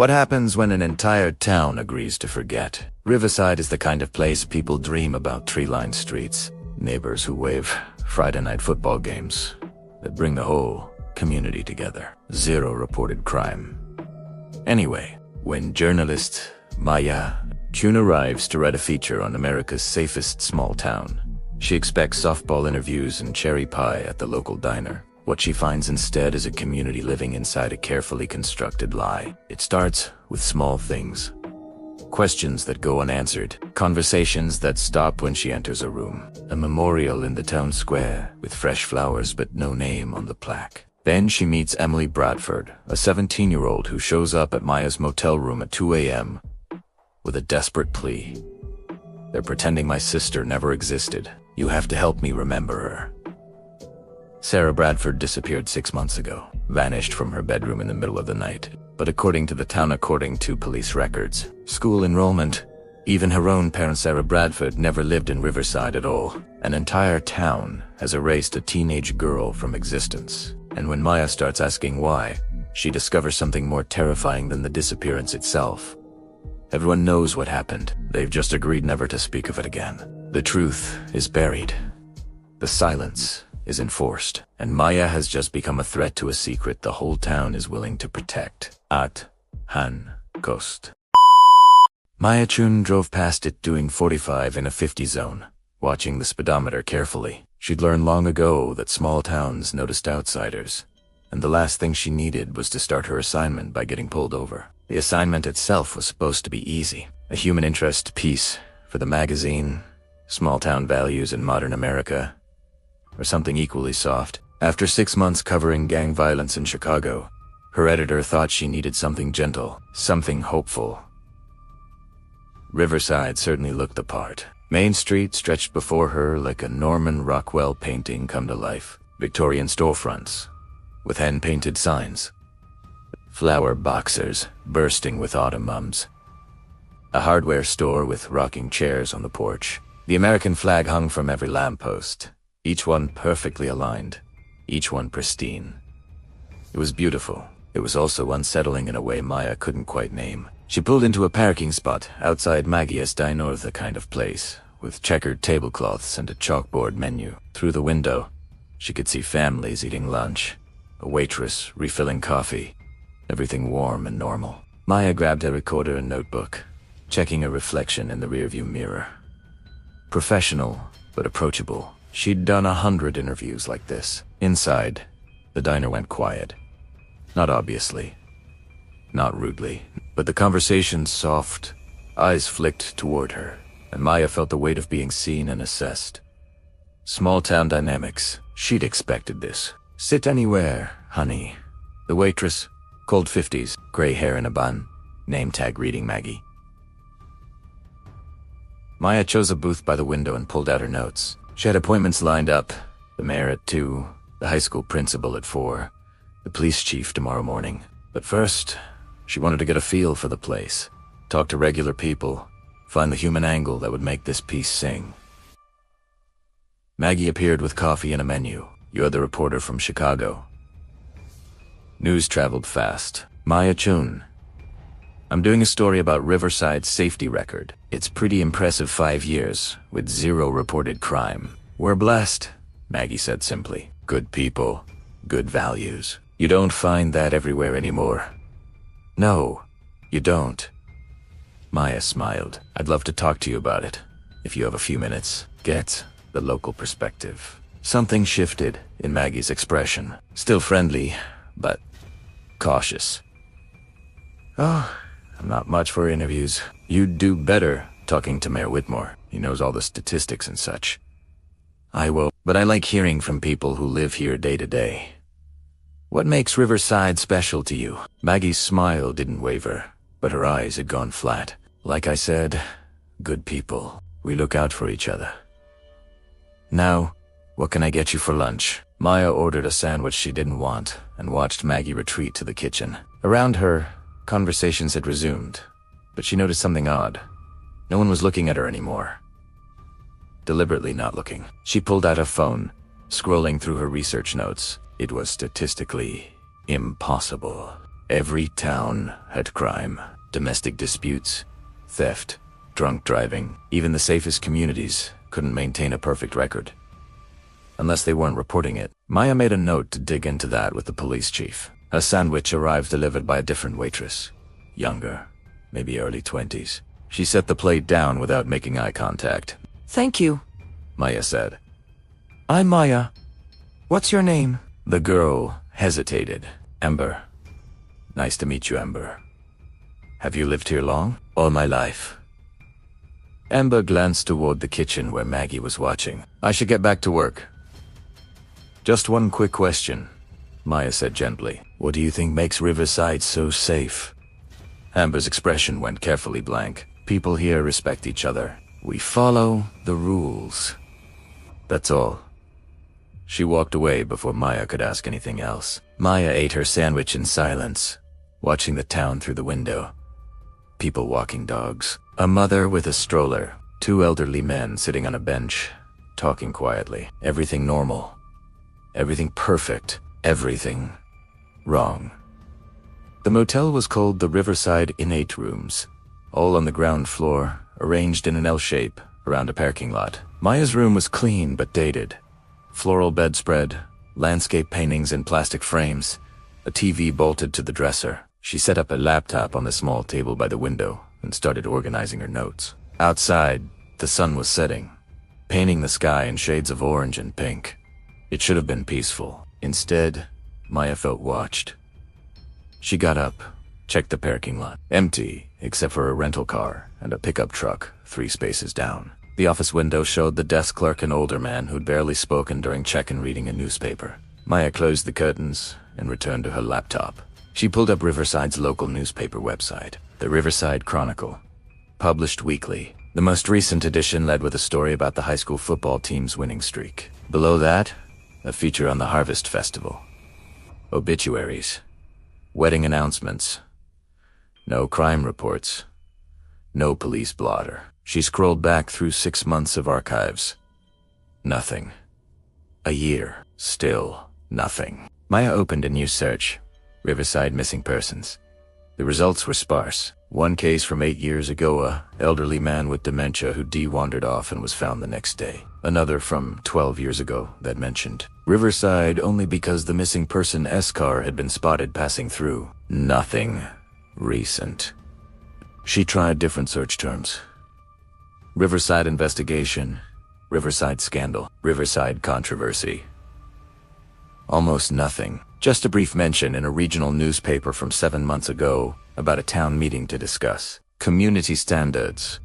What happens when an entire town agrees to forget? Riverside is the kind of place people dream about: tree-lined streets, neighbors who wave, Friday night football games that bring the whole community together. Zero reported crime. Anyway, when journalist Maya Chun arrives to write a feature on America's safest small town, she expects softball interviews and cherry pie at the local diner. What she finds instead is a community living inside a carefully constructed lie. It starts with small things. Questions that go unanswered. Conversations that stop when she enters a room. A memorial in the town square with fresh flowers but no name on the plaque. Then she meets Emily Bradford, a 17-year-old who shows up at Maya's motel room at 2 a.m. with a desperate plea. "They're pretending my sister never existed. You have to help me remember her." Sarah Bradford disappeared 6 months ago, vanished from her bedroom in the middle of the night. But according to police records, school enrollment, even her own parents, Sarah Bradford never lived in Riverside at all. An entire town has erased a teenage girl from existence. And when Maya starts asking why, she discovers something more terrifying than the disappearance itself. Everyone knows what happened. They've just agreed never to speak of it again. The truth is buried. The silence is enforced, and Maya has just become a threat to a secret the whole town is willing to protect. At Han Coast. Maya Chun drove past it doing 45 in a 50 zone, watching the speedometer carefully. She'd learned long ago that small towns noticed outsiders, and the last thing she needed was to start her assignment by getting pulled over. The assignment itself was supposed to be easy. A human interest piece for the magazine, small town values in modern America, or something equally soft. After 6 months covering gang violence in Chicago, her editor thought she needed something gentle, something hopeful. Riverside certainly looked the part. Main Street stretched before her like a Norman Rockwell painting come to life. Victorian storefronts with hand-painted signs. Flower boxers bursting with autumn mums. A hardware store with rocking chairs on the porch. The American flag hung from every lamppost. Each one perfectly aligned, each one pristine. It was beautiful. It was also unsettling in a way Maya couldn't quite name. She pulled into a parking spot outside Magia's Diner, the kind of place, with checkered tablecloths and a chalkboard menu. Through the window, she could see families eating lunch, a waitress refilling coffee, everything warm and normal. Maya grabbed her recorder and notebook, checking a reflection in the rearview mirror. Professional, but approachable. She'd done 100 interviews like this. Inside, the diner went quiet. Not obviously, not rudely, but the conversation soft, eyes flicked toward her, and Maya felt the weight of being seen and assessed. Small town dynamics. She'd expected this. "Sit anywhere, honey." The waitress, cold 50s, gray hair in a bun, name tag reading Maggie. Maya chose a booth by the window and pulled out her notes. She had appointments lined up: the mayor at 2, the high school principal at 4, the police chief tomorrow morning. But first, she wanted to get a feel for the place, talk to regular people, find the human angle that would make this piece sing. Maggie appeared with coffee and a menu. "You're the reporter from Chicago." News traveled fast. "Maya Chun. I'm doing a story about Riverside's safety record. It's pretty impressive: 5 years, with 0 reported crime. We're blessed," Maggie said simply. "Good people, good values. You don't find that everywhere anymore." "No, you don't." Maya smiled. "I'd love to talk to you about it, if you have a few minutes. Get the local perspective." Something shifted in Maggie's expression. Still friendly, but cautious. "Oh, I'm not much for interviews. You'd do better talking to Mayor Whitmore. He knows all the statistics and such." "I will, but I like hearing from people who live here day to day." "What makes Riverside special to you?" Maggie's smile didn't waver, but her eyes had gone flat. "Like I said, good people. We look out for each other." "Now, what can I get you for lunch?" Maya ordered a sandwich she didn't want and watched Maggie retreat to the kitchen. Around her, conversations had resumed, but she noticed something odd. No one was looking at her anymore. Deliberately not looking. She pulled out her phone, scrolling through her research notes. It was statistically impossible. Every town had crime, domestic disputes, theft, drunk driving. Even the safest communities couldn't maintain a perfect record. Unless they weren't reporting it. Maya made a note to dig into that with the police chief. A sandwich arrived delivered by a different waitress. Younger, maybe early 20s. She set the plate down without making eye contact. "Thank you," Maya said. "I'm Maya. What's your name?" The girl hesitated. Ember. Nice to meet you, Ember. Have you lived here long? All my life. Ember glanced toward the kitchen where Maggie was watching. I should get back to work. Just one quick question, Maya said gently. What do you think makes Riverside so safe? Amber's expression went carefully blank. People here respect each other. We follow the rules. That's all. She walked away before Maya could ask anything else. Maya ate her sandwich in silence, watching the town through the window. People walking dogs. A mother with a stroller. 2 elderly men sitting on a bench, talking quietly. Everything normal. Everything perfect. Everything wrong. The motel was called the Riverside Innate Rooms, all on the ground floor, arranged in an L shape around a parking lot. Maya's room was clean but dated. Floral bedspread, landscape paintings in plastic frames, a TV bolted to the dresser. She set up a laptop on the small table by the window and started organizing her notes. Outside, the sun was setting, painting the sky in shades of orange and pink. It should have been peaceful. Instead, Maya felt watched. She got up, checked the parking lot. Empty, except for a rental car and a pickup truck 3 spaces down. The office window showed the desk clerk, an older man who'd barely spoken during check-in reading a newspaper. Maya closed the curtains and returned to her laptop. She pulled up Riverside's local newspaper website, the Riverside Chronicle, published weekly. The most recent edition led with a story about the high school football team's winning streak. Below that, a feature on the Harvest Festival. Obituaries. Wedding announcements. No crime reports. No police blotter. She scrolled back through 6 months of archives. Nothing. A year. Still nothing. Maya opened a new search. Riverside Missing Persons. The results were sparse. One case from 8 years ago, a elderly man with dementia who wandered off and was found the next day. Another from 12 years ago that mentioned Riverside only because the missing person S-car had been spotted passing through. Nothing recent. She tried different search terms. Riverside investigation, Riverside scandal, Riverside controversy. Almost nothing. Just a brief mention in a regional newspaper from 7 months ago about a town meeting to discuss community standards.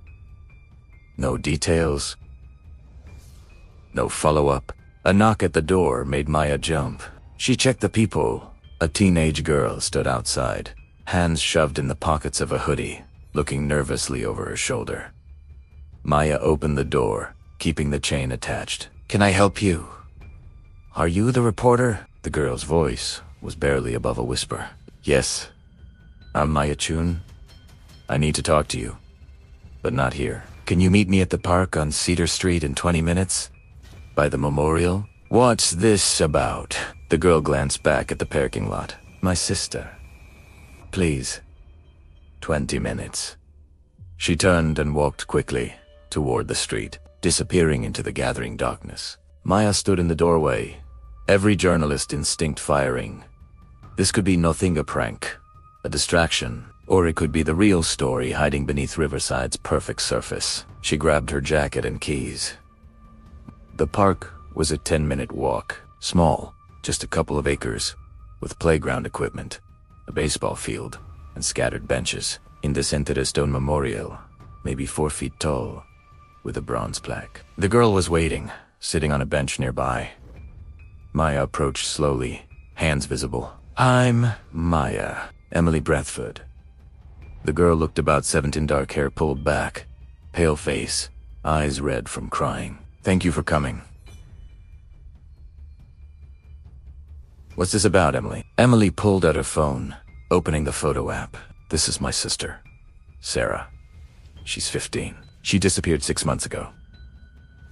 No details. No follow-up. A knock at the door made Maya jump. She checked the people. A teenage girl stood outside, hands shoved in the pockets of a hoodie, looking nervously over her shoulder. Maya opened the door, keeping the chain attached. Can I help you? Are you the reporter? The girl's voice was barely above a whisper. Yes, I'm Maya Chun. I need to talk to you, but not here. Can you meet me at the park on Cedar Street in 20 minutes? By the memorial? What's this about? The girl glanced back at the parking lot. My sister. Please. 20 minutes. She turned and walked quickly toward the street, disappearing into the gathering darkness. Maya stood in the doorway, every journalist instinct firing. This could be nothing a prank, a distraction, or it could be the real story hiding beneath Riverside's perfect surface. She grabbed her jacket and keys. The park was a 10-minute walk, small, just a couple of acres, with playground equipment, a baseball field, and scattered benches. In the center, a stone memorial, maybe 4 feet tall, with a bronze plaque. The girl was waiting, sitting on a bench nearby. Maya approached slowly, hands visible. I'm Maya, Emily Bradford. The girl looked about 17, dark hair pulled back, pale face, eyes red from crying. Thank you for coming. What's this about, Emily? Emily pulled out her phone, opening the photo app. This is my sister, Sarah. She's 15. She disappeared 6 months ago.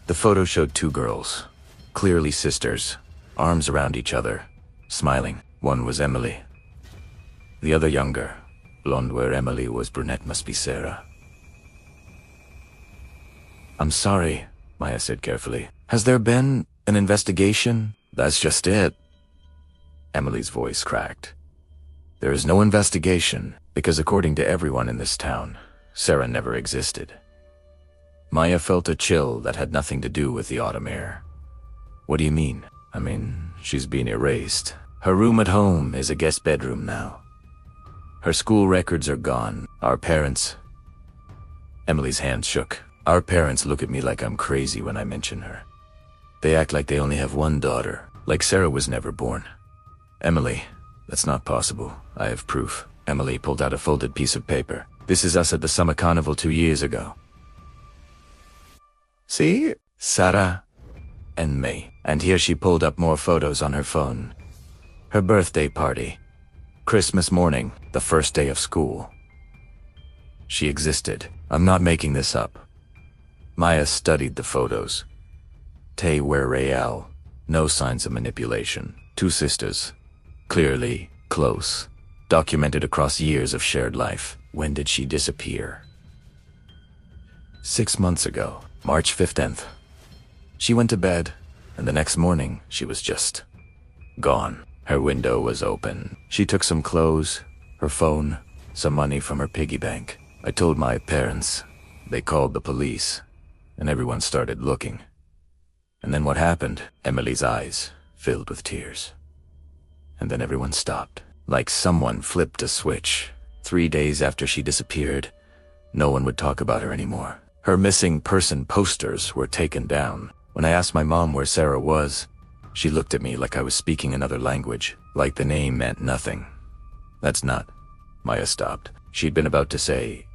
The photo showed 2 girls, clearly sisters, arms around each other, smiling. One was Emily. The other younger. Blonde where Emily was brunette must be Sarah. I'm sorry, Maya said carefully. Has there been an investigation? That's just it. Emily's voice cracked. There is no investigation, because according to everyone in this town, Sarah never existed. Maya felt a chill that had nothing to do with the autumn air. What do you mean? I mean, she's been erased. Her room at home is a guest bedroom now. Her school records are gone. Our parents... Emily's hand shook. Our parents look at me like I'm crazy when I mention her. They act like they only have one daughter, like Sarah was never born. Emily, that's not possible. I have proof. Emily pulled out a folded piece of paper. This is us at the summer carnival 2 years ago. See? Sarah and me. And here she pulled up more photos on her phone. Her birthday party. Christmas morning, the first day of school. She existed. I'm not making this up. Maya studied the photos. Te were real. No signs of manipulation. 2 sisters. Clearly close. Documented across years of shared life. When did she disappear? 6 months ago, March 15th. She went to bed, and the next morning, she was just gone. Her window was open. She took some clothes, her phone, some money from her piggy bank. I told my parents. They called the police, and everyone started looking. And then what happened? Emily's eyes filled with tears. And then everyone stopped, like someone flipped a switch. 3 days after she disappeared, no one would talk about her anymore. Her missing person posters were taken down. When I asked my mom where Sarah was, she looked at me like I was speaking another language, like the name meant nothing. That's not... Maya stopped. She'd been about to say,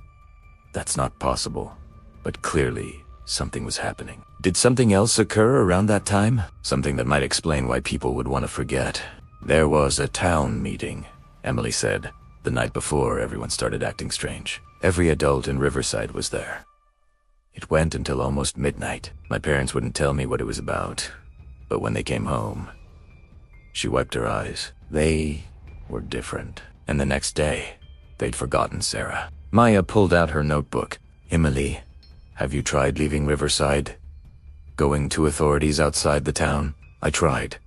that's not possible. But clearly, something was happening. Did something else occur around that time? Something that might explain why people would want to forget. There was a town meeting, Emily said. The night before, everyone started acting strange. Every adult in Riverside was there. It went until almost midnight. My parents wouldn't tell me what it was about. But when they came home, she wiped her eyes. They were different. And the next day, they'd forgotten Sarah. Maya pulled out her notebook. Emily, have you tried leaving Riverside? Going to authorities outside the town? I tried.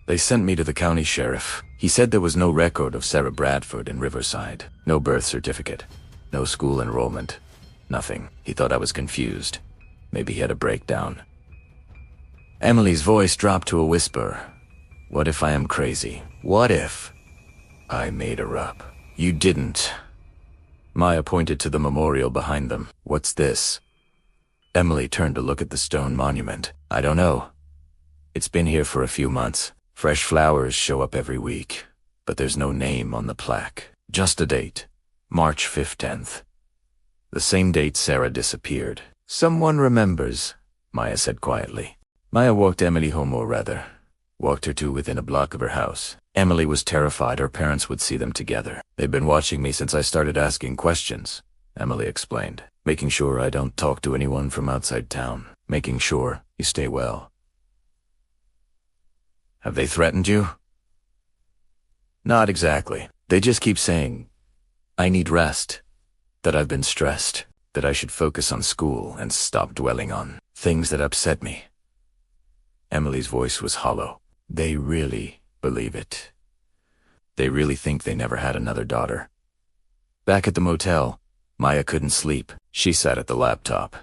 They sent me to the county sheriff. He said there was no record of Sarah Bradford in Riverside. No birth certificate. No school enrollment. Nothing. He thought I was confused. Maybe he had a breakdown. Emily's voice dropped to a whisper. What if I am crazy? What if I made her up? You didn't. Maya pointed to the memorial behind them. What's this? Emily turned to look at the stone monument. I don't know. It's been here for a few months. Fresh flowers show up every week. But there's no name on the plaque. Just a date. March 15th. The same date Sarah disappeared. Someone remembers, Maya said quietly. Maya walked Emily home, or rather, walked her to within a block of her house. Emily was terrified her parents would see them together. They've been watching me since I started asking questions, Emily explained. Making sure I don't talk to anyone from outside town. Making sure you stay well. Have they threatened you? Not exactly. They just keep saying, I need rest, that I've been stressed, that I should focus on school and stop dwelling on things that upset me. Emily's voice was hollow. They really believe it. They really think they never had another daughter. Back at the motel, Maya couldn't sleep. She sat at the laptop,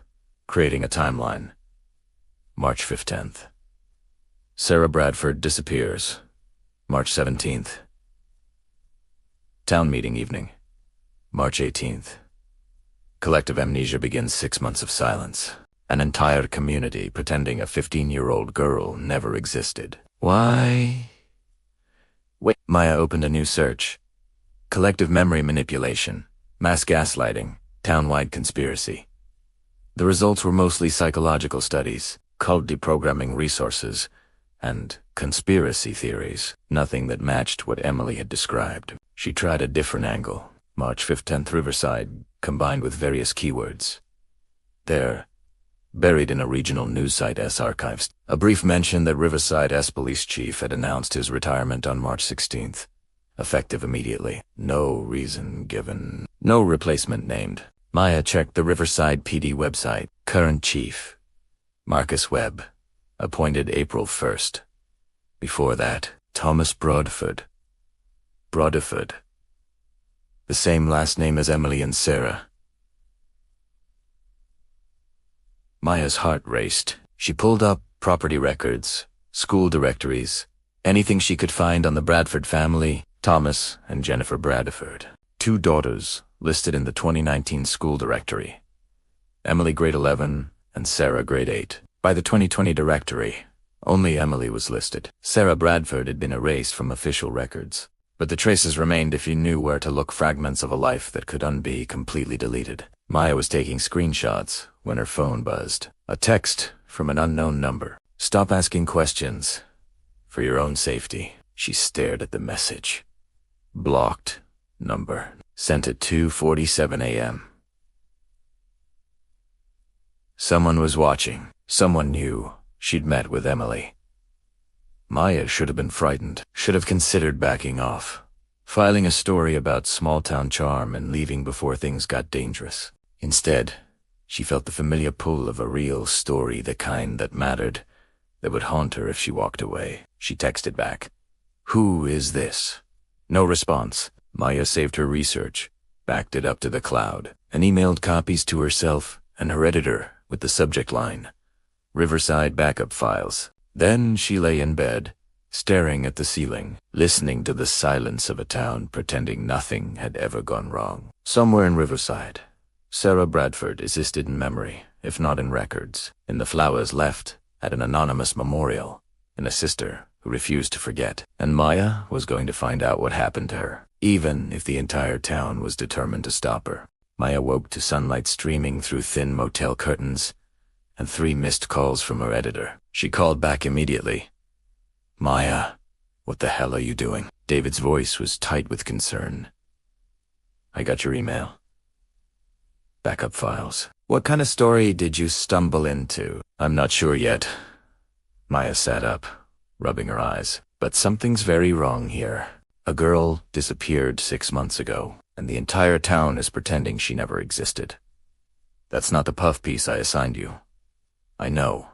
creating a timeline. March 15th. Sarah Bradford disappears. March 17th. Town meeting evening. March 18th. Collective amnesia begins 6 months of silence. An entire community pretending a 15-year-old girl never existed. Why? Wait. Maya opened a new search. Collective memory manipulation, mass gaslighting, town-wide conspiracy. The results were mostly psychological studies, cult deprogramming resources, and conspiracy theories. Nothing that matched what Emily had described. She tried a different angle. March 15th Riverside, combined with various keywords. There buried in a regional news site's archives. A brief mention that Riverside's police chief had announced his retirement on March 16th, effective immediately. No reason given. No replacement named. Maya checked the Riverside PD website. Current chief, Marcus Webb, appointed April 1st. Before that, Thomas Broadfoot. Broadfoot. The same last name as Emily and Sarah. Maya's heart raced. She pulled up property records, school directories, anything she could find on the Bradford family, Thomas and Jennifer Bradford. 2 daughters listed in the 2019 school directory. Emily grade 11 and Sarah grade 8. By the 2020 directory, only Emily was listed. Sarah Bradford had been erased from official records, but the traces remained if you knew where to look. Fragments of a life that could be completely deleted. Maya was taking screenshots when her phone buzzed. A text from an unknown number. Stop asking questions. For your own safety. She stared at the message. Blocked number. Sent at 2:47 a.m. Someone was watching. Someone knew she'd met with Emily. Maya should have been frightened. Should have considered backing off. Filing a story about small-town charm and leaving before things got dangerous. Instead, she felt the familiar pull of a real story, the kind that mattered, that would haunt her if she walked away. She texted back. Who is this? No response. Maya saved her research, backed it up to the cloud, and emailed copies to herself and her editor with the subject line, Riverside backup files. Then she lay in bed, staring at the ceiling, listening to the silence of a town pretending nothing had ever gone wrong. Somewhere in Riverside, Sarah Bradford existed in memory, if not in records, in the flowers left at an anonymous memorial, in a sister who refused to forget. And Maya was going to find out what happened to her, even if the entire town was determined to stop her. Maya woke to sunlight streaming through thin motel curtains and 3 missed calls from her editor. She called back immediately. Maya, what the hell are you doing? David's voice was tight with concern. I got your email. Backup files. What kind of story did you stumble into? I'm not sure yet. Maya sat up, rubbing her eyes. But something's very wrong here. A girl disappeared 6 months ago, and the entire town is pretending she never existed. That's not the puff piece I assigned you. I know.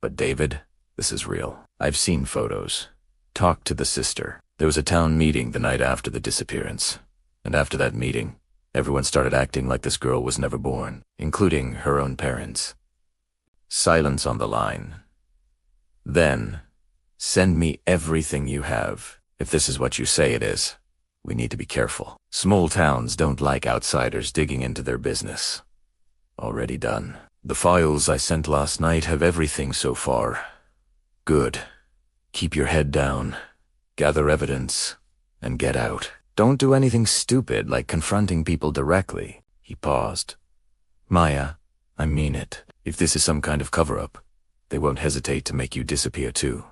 But David, this is real. I've seen photos. Talked to the sister. There was a town meeting the night after the disappearance. And after that meeting, everyone started acting like this girl was never born, including her own parents. Silence on the line. Then, send me everything you have. If this is what you say it is, we need to be careful. Small towns don't like outsiders digging into their business. Already done. The files I sent last night have everything so far. Good. Keep your head down. Gather evidence. And get out. Don't do anything stupid like confronting people directly. He paused. Maya, I mean it. If this is some kind of cover-up, they won't hesitate to make you disappear too.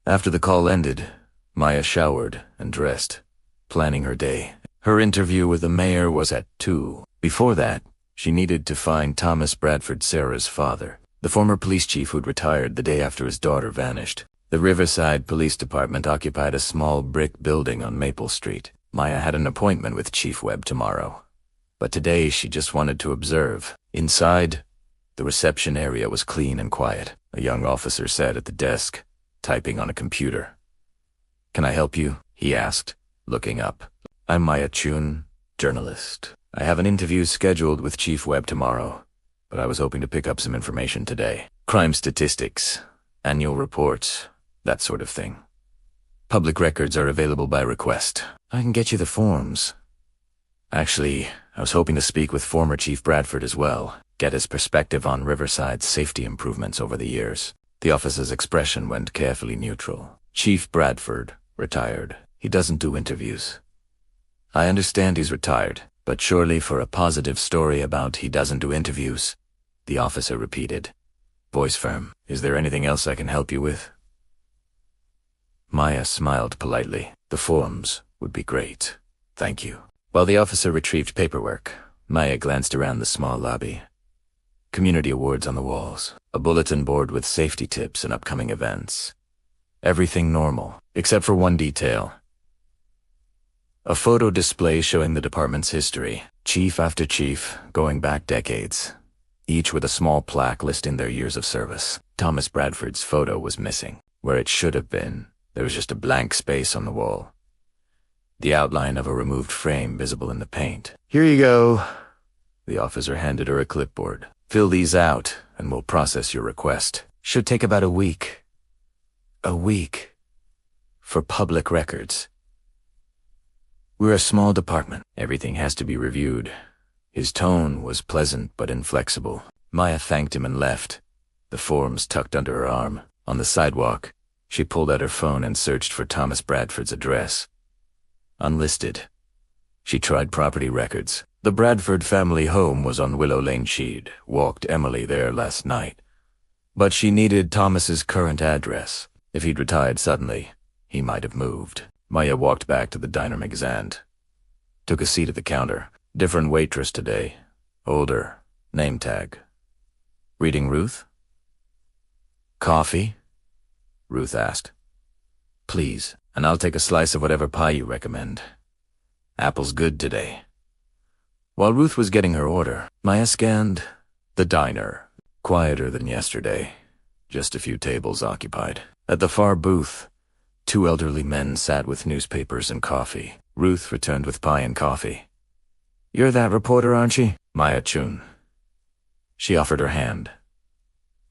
After the call ended, Maya showered and dressed, planning her day. Her interview with the mayor was at 2. Before that, she needed to find Thomas Bradford, Sarah's father, the former police chief who'd retired the day after his daughter vanished. The Riverside Police Department occupied a small brick building on Maple Street. Maya had an appointment with Chief Webb tomorrow, but today she just wanted to observe. Inside, the reception area was clean and quiet. A young officer sat at the desk, typing on a computer. Can I help you? He asked, looking up. I'm Maya Chun, journalist. I have an interview scheduled with Chief Webb tomorrow, but I was hoping to pick up some information today. Crime statistics, annual reports, that sort of thing. Public records are available by request. I can get you the forms. Actually, I was hoping to speak with former Chief Bradford as well, get his perspective on Riverside's safety improvements over the years. The officer's expression went carefully neutral. Chief Bradford, retired. He doesn't do interviews. I understand he's retired, but surely for a positive story about he doesn't do interviews, the officer repeated, voice firm. Is there anything else I can help you with? Maya smiled politely. The forms would be great. Thank you. While the officer retrieved paperwork, Maya glanced around the small lobby. Community awards on the walls. A bulletin board with safety tips and upcoming events. Everything normal, except for one detail. A photo display showing the department's history, chief after chief, going back decades, each with a small plaque listing their years of service. Thomas Bradford's photo was missing. Where it should have been, there was just a blank space on the wall. The outline of a removed frame visible in the paint. "Here you go." The officer handed her a clipboard. "Fill these out, and we'll process your request. Should take about a week." A week. For public records. "We're a small department. Everything has to be reviewed." His tone was pleasant but inflexible. Maya thanked him and left, the forms tucked under her arm. On the sidewalk, she pulled out her phone and searched for Thomas Bradford's address. Unlisted. She tried property records. The Bradford family home was on Willow Lane. She'd walked Emily there last night. But she needed Thomas's current address. If he'd retired suddenly, he might have moved. Maya walked back to the diner Magazant. Took a seat at the counter. Different waitress today. Older. Name tag. "Reading Ruth?" "Coffee?" Ruth asked. "Please, and I'll take a slice of whatever pie you recommend. Apple's good today." While Ruth was getting her order, Maya scanned the diner. Quieter than yesterday. Just a few tables occupied. At the far booth, two elderly men sat with newspapers and coffee. Ruth returned with pie and coffee. "You're that reporter, aren't you?" Maya Chun. She offered her hand.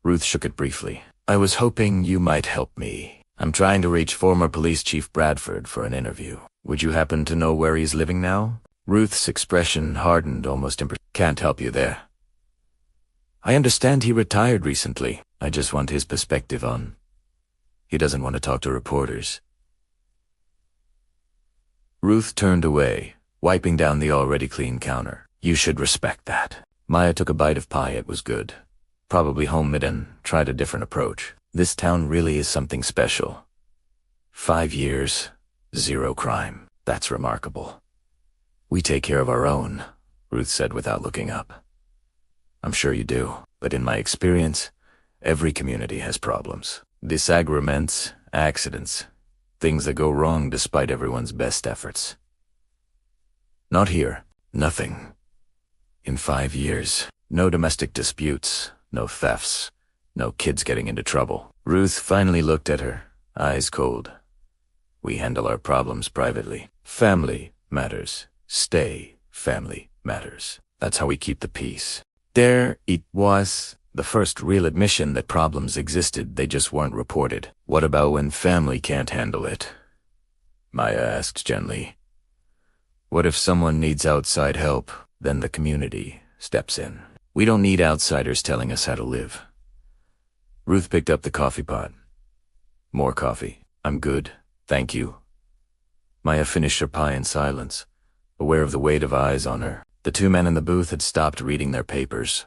Ruth shook it briefly. "I was hoping you might help me. I'm trying to reach former Police Chief Bradford for an interview. Would you happen to know where he's living now?" Ruth's expression hardened almost "Can't help you there. I understand he retired recently. I just want his perspective on. He doesn't want to talk to reporters." Ruth turned away, wiping down the already clean counter. "You should respect that." Maya took a bite of pie. It was good. Probably homemade, and tried a different approach. This town really is something special. 5 years, 0 crime. That's remarkable. "We take care of our own," Ruth said without looking up. "I'm sure you do, but in my experience, every community has problems. Disagreements, accidents, things that go wrong despite everyone's best efforts. Not here. Nothing. In 5 years, no domestic disputes, no thefts, no kids getting into trouble." Ruth finally looked at her, eyes cold. "We handle our problems privately. Family matters. Stay family matters. That's how we keep the peace." There it was, the first real admission that problems existed, they just weren't reported. "What about when family can't handle it?" Maya asked gently. "What if someone needs outside help? Then the community steps in. We don't need outsiders telling us how to live." Ruth picked up the coffee pot. "More coffee. I'm good, thank you." Maya finished her pie in silence, aware of the weight of eyes on her. The two men in the booth had stopped reading their papers.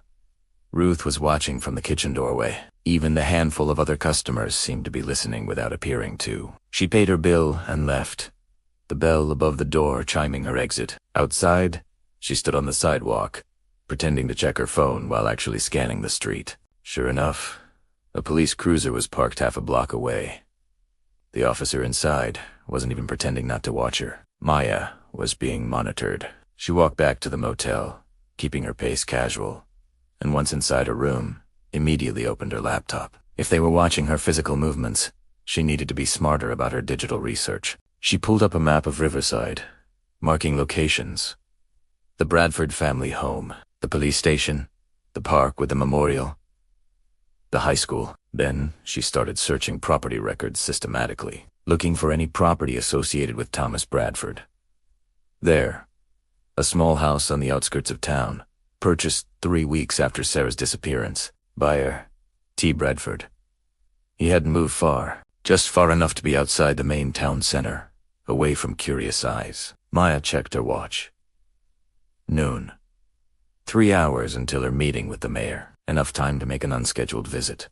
Ruth was watching from the kitchen doorway. Even the handful of other customers seemed to be listening without appearing to. She paid her bill and left, the bell above the door chiming her exit. Outside, she stood on the sidewalk, pretending to check her phone while actually scanning the street. Sure enough, a police cruiser was parked half a block away. The officer inside wasn't even pretending not to watch her. Maya was being monitored. She walked back to the motel, keeping her pace casual, and once inside her room, immediately opened her laptop. If they were watching her physical movements, she needed to be smarter about her digital research. She pulled up a map of Riverside, marking locations. The Bradford family home, the police station, the park with the memorial, the high school. Then she started searching property records systematically, looking for any property associated with Thomas Bradford. There, a small house on the outskirts of town, purchased 3 weeks after Sarah's disappearance. Buyer, T. Bradford. He hadn't moved far, just far enough to be outside the main town center, away from curious eyes. Maya checked her watch. Noon. 3 hours until her meeting with the mayor, enough time to make an unscheduled visit.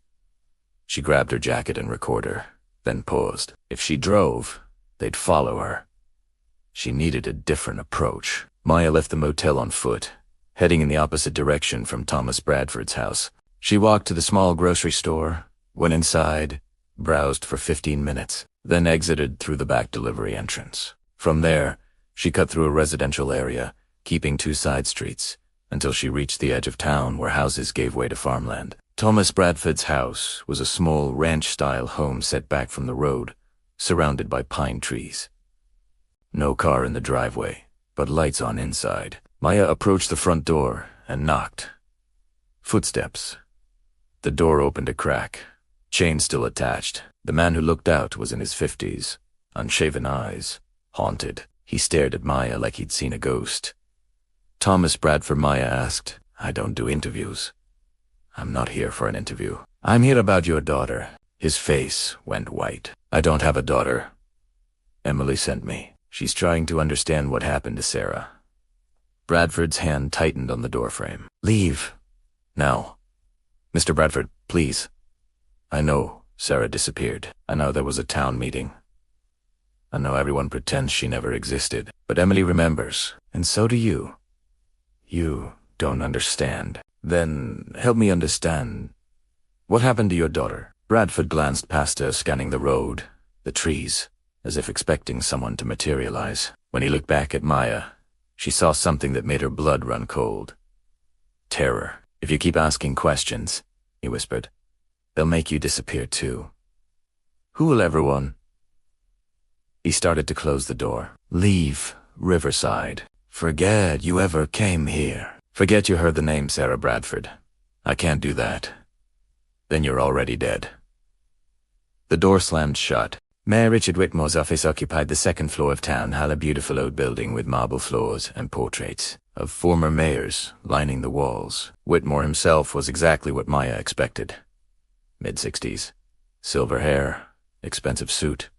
She grabbed her jacket and recorder, then paused. If she drove, they'd follow her. She needed a different approach. Maya left the motel on foot, heading in the opposite direction from Thomas Bradford's house. She walked to the small grocery store, went inside, browsed for 15 minutes, then exited through the back delivery entrance. From there, she cut through a residential area, keeping 2 side streets, until she reached the edge of town where houses gave way to farmland. Thomas Bradford's house was a small ranch-style home set back from the road, surrounded by pine trees. No car in the driveway, but lights on inside. Maya approached the front door and knocked. Footsteps. The door opened a crack. Chain still attached. The man who looked out was in his 50s, unshaven eyes, haunted. He stared at Maya like he'd seen a ghost. Thomas Bradford, Maya asked. I don't do interviews. I'm not here for an interview. I'm here about your daughter. His face went white. I don't have a daughter. Emily sent me. She's trying to understand what happened to Sarah. Bradford's hand tightened on the doorframe. Leave. Now. Mr. Bradford, please. I know Sarah disappeared. I know there was a town meeting. I know everyone pretends she never existed. But Emily remembers, and so do you. You don't understand. Then help me understand. What happened to your daughter? Bradford glanced past her, scanning the road, the trees, as if expecting someone to materialize. When he looked back at Maya, she saw something that made her blood run cold. Terror. If you keep asking questions, he whispered, they'll make you disappear too. Who will everyone? He started to close the door. Leave Riverside. Forget you ever came here. Forget you heard the name Sarah Bradford. I can't do that. Then you're already dead. The door slammed shut. Mayor Richard Whitmore's office occupied the second floor of town hall, a beautiful old building with marble floors and portraits of former mayors lining the walls. Whitmore himself was exactly what Maya expected. Mid-60s. Silver hair, expensive suit,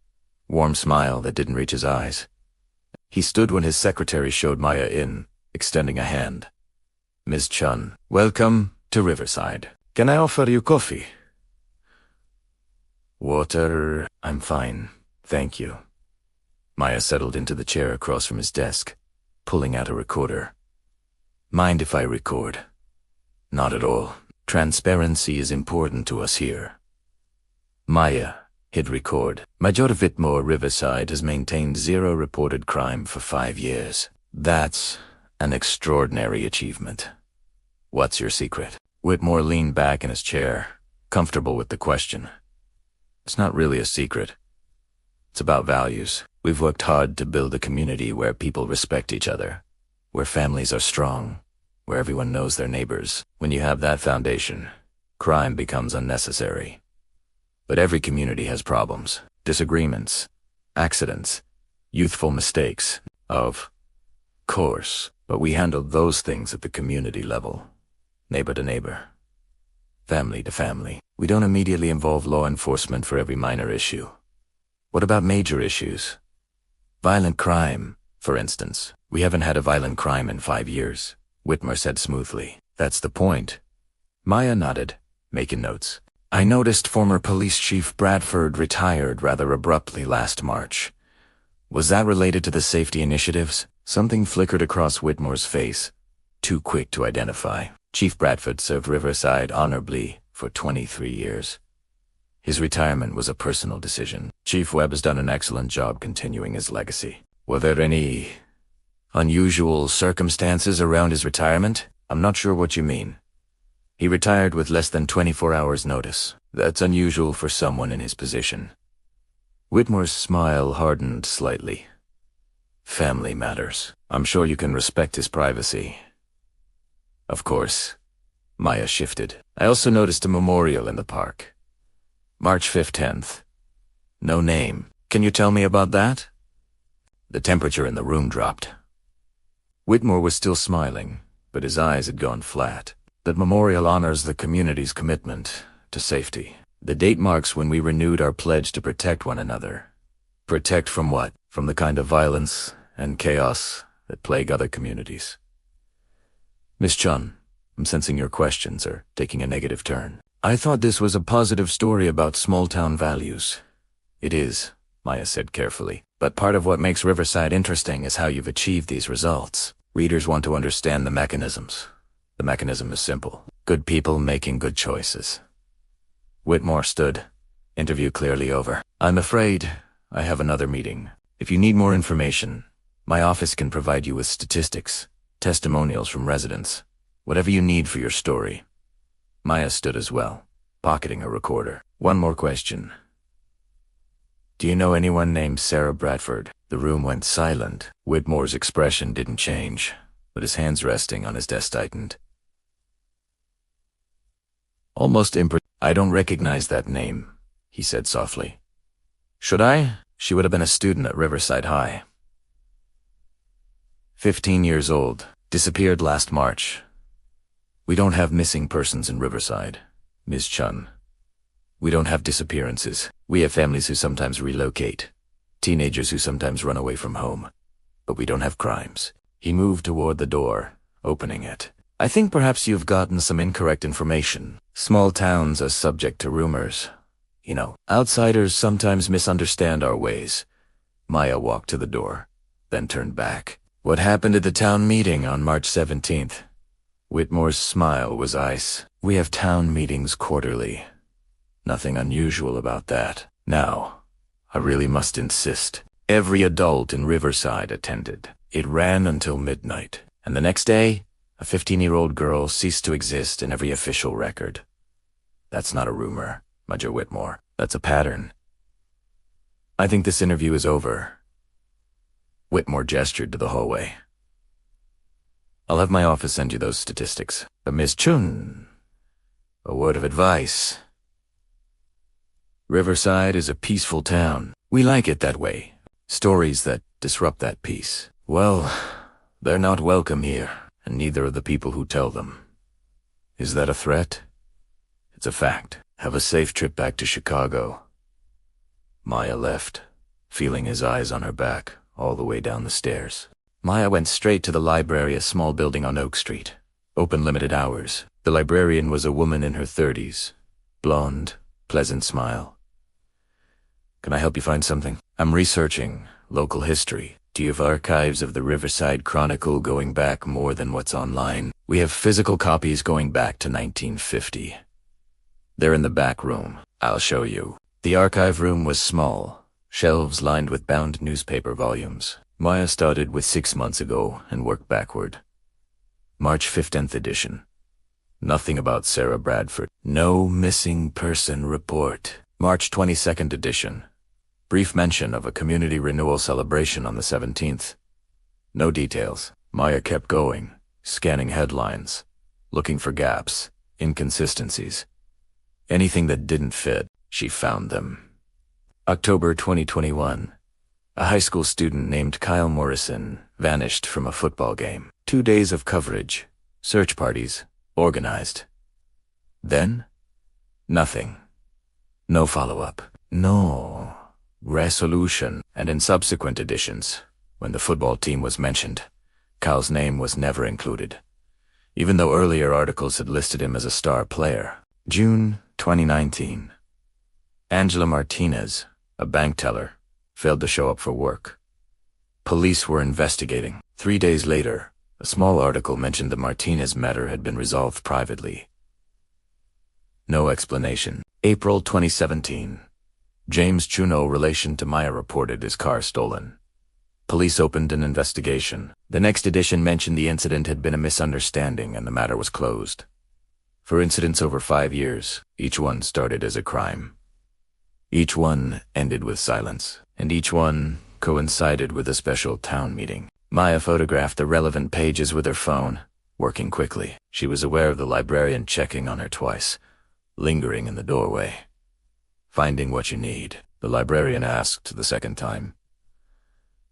warm smile that didn't reach his eyes. He stood when his secretary showed Maya in, extending a hand. Ms. Chun, welcome to Riverside. Can I offer you coffee? Water? I'm fine, thank you. Maya settled into the chair across from his desk, pulling out a recorder. Mind if I record? Not at all. Transparency is important to us here. Maya, hit record. Major Whitmore Riverside has maintained 0 reported crime for 5 years. That's an extraordinary achievement. What's your secret? Whitmore leaned back in his chair, comfortable with the question. It's not really a secret. It's about values. We've worked hard to build a community where people respect each other, where families are strong, where everyone knows their neighbors. When you have that foundation, crime becomes unnecessary. But every community has problems, disagreements, accidents, youthful mistakes. Of course, but we handle those things at the community level. Neighbor to neighbor, family to family. We don't immediately involve law enforcement for every minor issue. What about major issues? Violent crime, for instance. We haven't had a violent crime in 5 years, Whitmore said smoothly. That's the point. Maya nodded, making notes. I noticed former police chief Bradford retired rather abruptly last March. Was that related to the safety initiatives? Something flickered across Whitmore's face, too quick to identify. Chief Bradford served Riverside honorably for 23 years. His retirement was a personal decision. Chief Webb has done an excellent job continuing his legacy. Were there any unusual circumstances around his retirement? I'm not sure what you mean. He retired with less than 24 hours' notice. That's unusual for someone in his position. Whitmore's smile hardened slightly. Family matters. I'm sure you can respect his privacy. Of course. Maya shifted. I also noticed a memorial in the park. March 5th, 10th. No name. Can you tell me about that? The temperature in the room dropped. Whitmore was still smiling, but his eyes had gone flat. That memorial honors the community's commitment to safety. The date marks when we renewed our pledge to protect one another. Protect from what? From the kind of violence and chaos that plague other communities. Miss Chun, I'm sensing your questions are taking a negative turn. I thought this was a positive story about small-town values. It is, Maya said carefully. But part of what makes Riverside interesting is how you've achieved these results. Readers want to understand the mechanisms. The mechanism is simple. Good people making good choices. Whitmore stood. Interview clearly over. I'm afraid I have another meeting. If you need more information, my office can provide you with statistics, testimonials from residents, whatever you need for your story. Maya stood as well, pocketing a recorder. One more question. Do you know anyone named Sarah Bradford? The room went silent. Whitmore's expression didn't change, but his hands resting on his desk tightened. I don't recognize that name, he said softly. Should I? She would have been a student at Riverside High. 15 years old, disappeared last March. We don't have missing persons in Riverside, Ms. Chun. We don't have disappearances. We have families who sometimes relocate, teenagers who sometimes run away from home. But we don't have crimes. He moved toward the door, opening it. I think perhaps you've gotten some incorrect information. Small towns are subject to rumors. You know, outsiders sometimes misunderstand our ways. Maya walked to the door, then turned back. What happened at the town meeting on March 17th? Whitmore's smile was ice. We have town meetings quarterly. Nothing unusual about that. Now, I really must insist. Every adult in Riverside attended. It ran until midnight. And the next day, a 15-year-old girl ceased to exist in every official record. That's not a rumor, Major Whitmore. That's a pattern. I think this interview is over. Whitmore gestured to the hallway. I'll have my office send you those statistics. But Miss Chun, a word of advice. Riverside is a peaceful town. We like it that way. Stories that disrupt that peace. Well, they're not welcome here, and neither are the people who tell them. Is that a threat? It's a fact. Have a safe trip back to Chicago. Maya left, feeling his eyes on her back all the way down the stairs. Maya went straight to the library, a small building on Oak Street. Open limited hours. The librarian was a woman in her 30s. Blonde, pleasant smile. Can I help you find something? I'm researching local history. Do you have archives of the Riverside Chronicle going back more than what's online? We have physical copies going back to 1950. They're in the back room. I'll show you. The archive room was small, shelves lined with bound newspaper volumes. Maya started with 6 months ago and worked backward. March 15th edition. Nothing about Sarah Bradford. No missing person report. March 22nd edition. Brief mention of a community renewal celebration on the 17th. No details. Maya kept going, scanning headlines, looking for gaps, inconsistencies. Anything that didn't fit, she found them. October 2021. A high school student named Kyle Morrison vanished from a football game. 2 days of coverage, search parties, organized. Then, nothing. No follow-up. No resolution. And in subsequent editions, when the football team was mentioned, Kyle's name was never included, even though earlier articles had listed him as a star player. June 2019. Angela Martinez, a bank teller, failed to show up for work. Police were investigating. 3 days later, a small article mentioned the Martinez matter had been resolved privately. No explanation. April 2017. James Chuno, relation to Maya, reported his car stolen. Police opened an investigation. The next edition mentioned the incident had been a misunderstanding and the matter was closed. For incidents over 5 years, each one started as a crime. Each one ended with silence, and each one coincided with a special town meeting. Maya photographed the relevant pages with her phone, working quickly. She was aware of the librarian checking on her twice, lingering in the doorway. Finding what you need, the librarian asked the second time.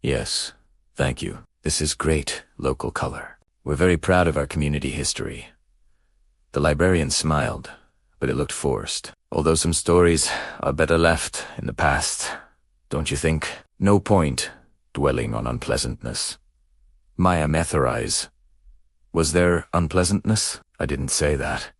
Yes, thank you. This is great local color. We're very proud of our community history. The librarian smiled, but it looked forced. Although some stories are better left in the past, don't you think? No point dwelling on unpleasantness. Maya Metherize. Was there unpleasantness? I didn't say that.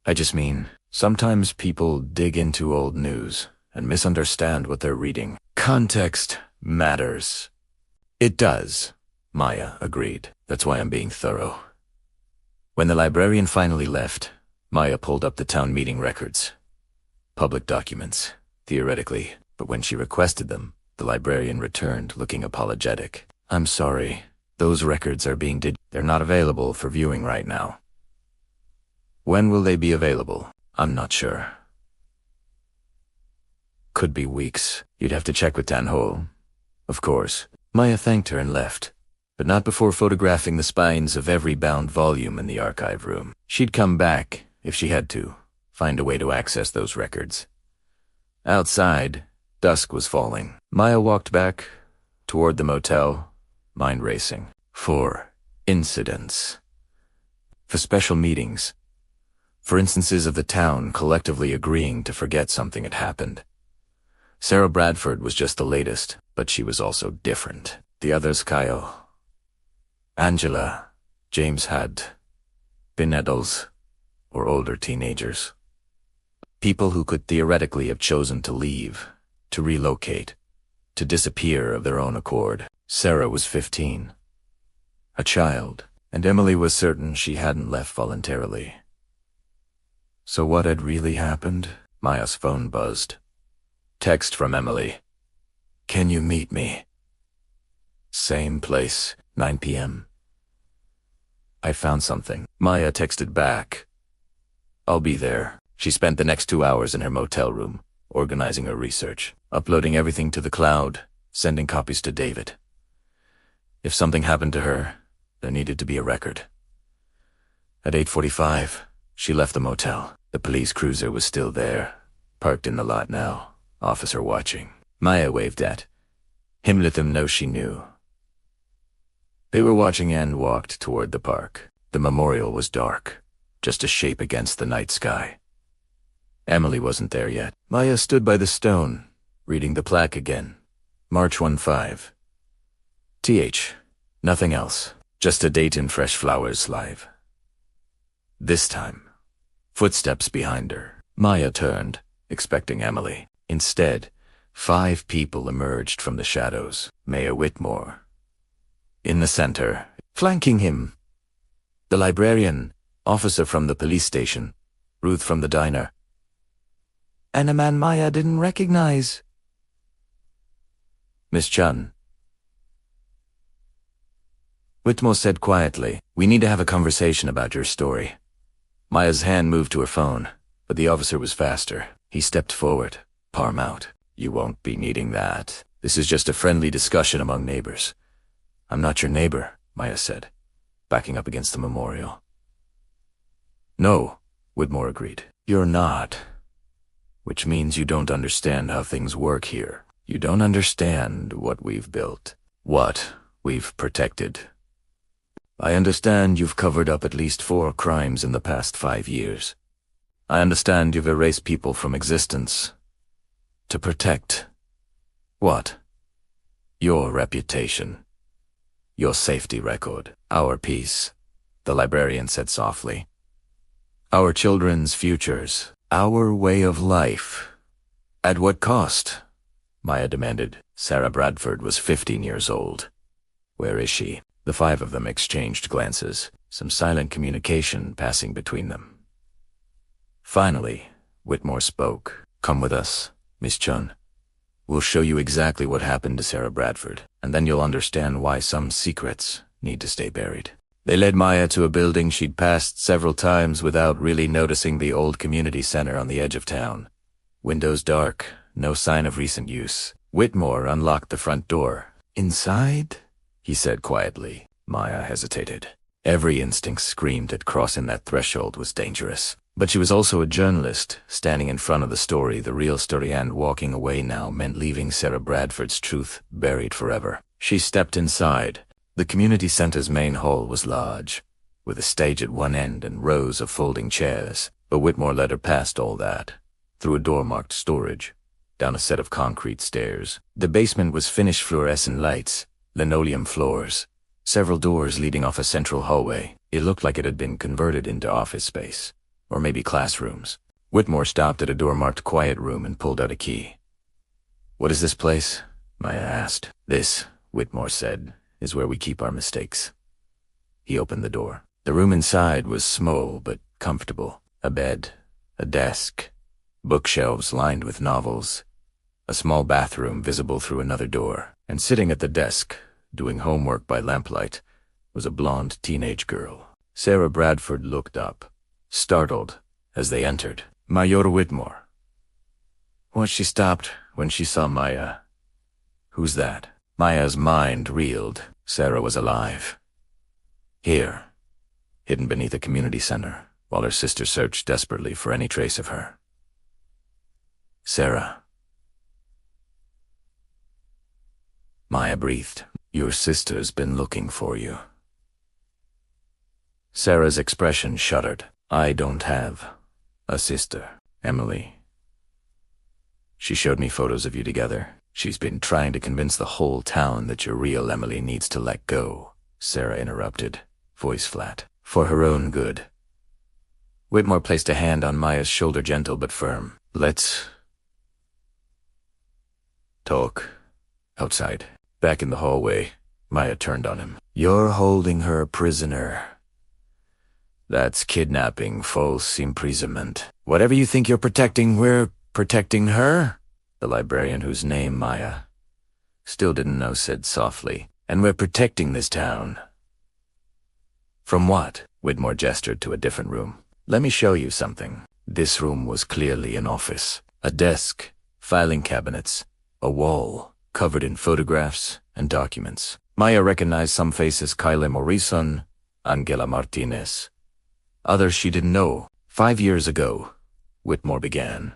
I just mean, sometimes people dig into old news and misunderstand what they're reading. Context matters. It does. Maya agreed. That's why I'm being thorough. When the librarian finally left, Maya pulled up the town meeting records. Public documents, theoretically, but when she requested them, the librarian returned, looking apologetic. I'm sorry. Those records are being They're not available for viewing right now. When will they be available? I'm not sure. Could be weeks. You'd have to check with Tanho. Of course. Maya thanked her and left, but not before photographing the spines of every bound volume in the archive room. She'd come back, if she had to, find a way to access those records. Outside, dusk was falling. Maya walked back toward the motel, mind racing. For incidents. For special meetings. For instances of the town collectively agreeing to forget something had happened. Sarah Bradford was just the latest, but she was also different. The others, Kyle, Angela, James had been adults or older teenagers. People who could theoretically have chosen to leave, to relocate, to disappear of their own accord. Sarah was 15, a child, and Emily was certain she hadn't left voluntarily. So what had really happened? Maya's phone buzzed. Text from Emily. Can you meet me? Same place, 9 p.m. I found something. Maya texted back. I'll be there. She spent the next 2 hours in her motel room, organizing her research, uploading everything to the cloud, sending copies to David. If something happened to her, there needed to be a record. At 8:45, she left the motel. The police cruiser was still there, parked in the lot now, officer watching. Maya waved at him, let them know she knew. They were watching and walked toward the park. The memorial was dark, just a shape against the night sky. Emily wasn't there yet. Maya stood by the stone, reading the plaque again. March 15. TH. Nothing else. Just a date in Fresh Flowers Live. This time, footsteps behind her. Maya turned, expecting Emily. Instead, 5 people emerged from the shadows. Mayor Whitmore. In the center, flanking him, the librarian, officer from the police station, Ruth from the diner, and a man Maya didn't recognize. Miss Chun. Whitmore said quietly, we need to have a conversation about your story. Maya's hand moved to her phone, but the officer was faster. He stepped forward, palm out. You won't be needing that. This is just a friendly discussion among neighbors. I'm not your neighbor, Maya said, backing up against the memorial. No, Whitmore agreed. You're not. Which means you don't understand how things work here. You don't understand what we've built, what we've protected. I understand you've covered up at least 4 crimes in the past 5 years. I understand you've erased people from existence. To protect what? Your reputation. Your safety record. Our peace, the librarian said softly. Our children's futures. Our way of life. At what cost? Maya demanded. Sarah Bradford was 15 years old. Where is she? The 5 of them exchanged glances, some silent communication passing between them. Finally, Whitmore spoke. Come with us, Miss Chun. We'll show you exactly what happened to Sarah Bradford, and then you'll understand why some secrets need to stay buried. They led Maya to a building she'd passed several times without really noticing, the old community center on the edge of town. Windows dark, no sign of recent use. Whitmore unlocked the front door. Inside? He said quietly. Maya hesitated. Every instinct screamed that crossing that threshold was dangerous. But she was also a journalist, standing in front of the story, the real story, and walking away now meant leaving Sarah Bradford's truth buried forever. She stepped inside. The community center's main hall was large, with a stage at one end and rows of folding chairs, but Whitmore led her past all that, through a door marked storage, down a set of concrete stairs. The basement was finished fluorescent lights, linoleum floors, several doors leading off a central hallway. It looked like it had been converted into office space. Or maybe classrooms. Whitmore stopped at a door marked Quiet Room and pulled out a key. What is this place? Maya asked. This, Whitmore said, is where we keep our mistakes." He opened the door. The room inside was small but comfortable. A bed, a desk, bookshelves lined with novels, a small bathroom visible through another door, and sitting at the desk, doing homework by lamplight, was a blonde teenage girl. Sarah Bradford looked up, startled, as they entered. "Mayor Whitmore." She stopped when she saw Maya. "Who's that?" Maya's mind reeled. Sarah was alive. Here, hidden beneath a community center, while her sister searched desperately for any trace of her. "Sarah." Maya breathed. "Your sister's been looking for you." Sarah's expression shuddered. "I don't have a sister, Emily. She showed me photos of you together. She's been trying to convince the whole town that your real Emily needs to let go," Sarah interrupted, voice flat. "For her own good." Whitmore placed a hand on Maya's shoulder, gentle but firm. "Let's talk outside." Back in the hallway, Maya turned on him. "You're holding her prisoner. That's kidnapping, false imprisonment. Whatever you think you're protecting, we're protecting her," the librarian, whose name Maya still didn't know, said softly. "And we're protecting this town." "From what?" Whitmore gestured to a different room. "Let me show you something." This room was clearly an office. A desk, filing cabinets, a wall covered in photographs and documents. Maya recognized some faces: Kyle Morrison, Angela Martinez. Others she didn't know. 5 years ago, Whitmore began.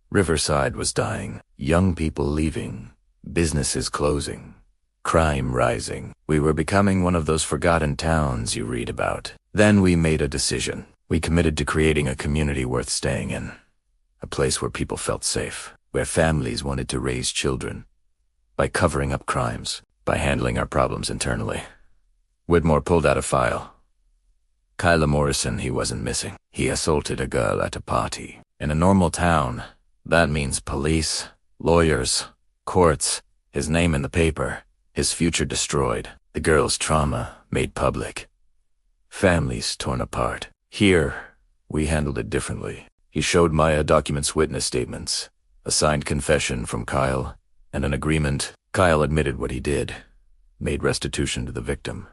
Riverside was dying, young people leaving, businesses closing, crime rising. We were becoming one of those forgotten towns you read about. Then we made a decision. We committed to creating a community worth staying in. A place where people felt safe, where families wanted to raise children. By covering up crimes, by handling our problems internally. Whitmore pulled out a file. Kyla Morrison, he wasn't missing. He assaulted a girl at a party. In a normal town, that means police, lawyers, courts, his name in the paper, his future destroyed, the girl's trauma made public, families torn apart. Here, we handled it differently. He showed Maya documents, witness statements, a signed confession from Kyle, and an agreement. Kyle admitted what he did, made restitution to the victim.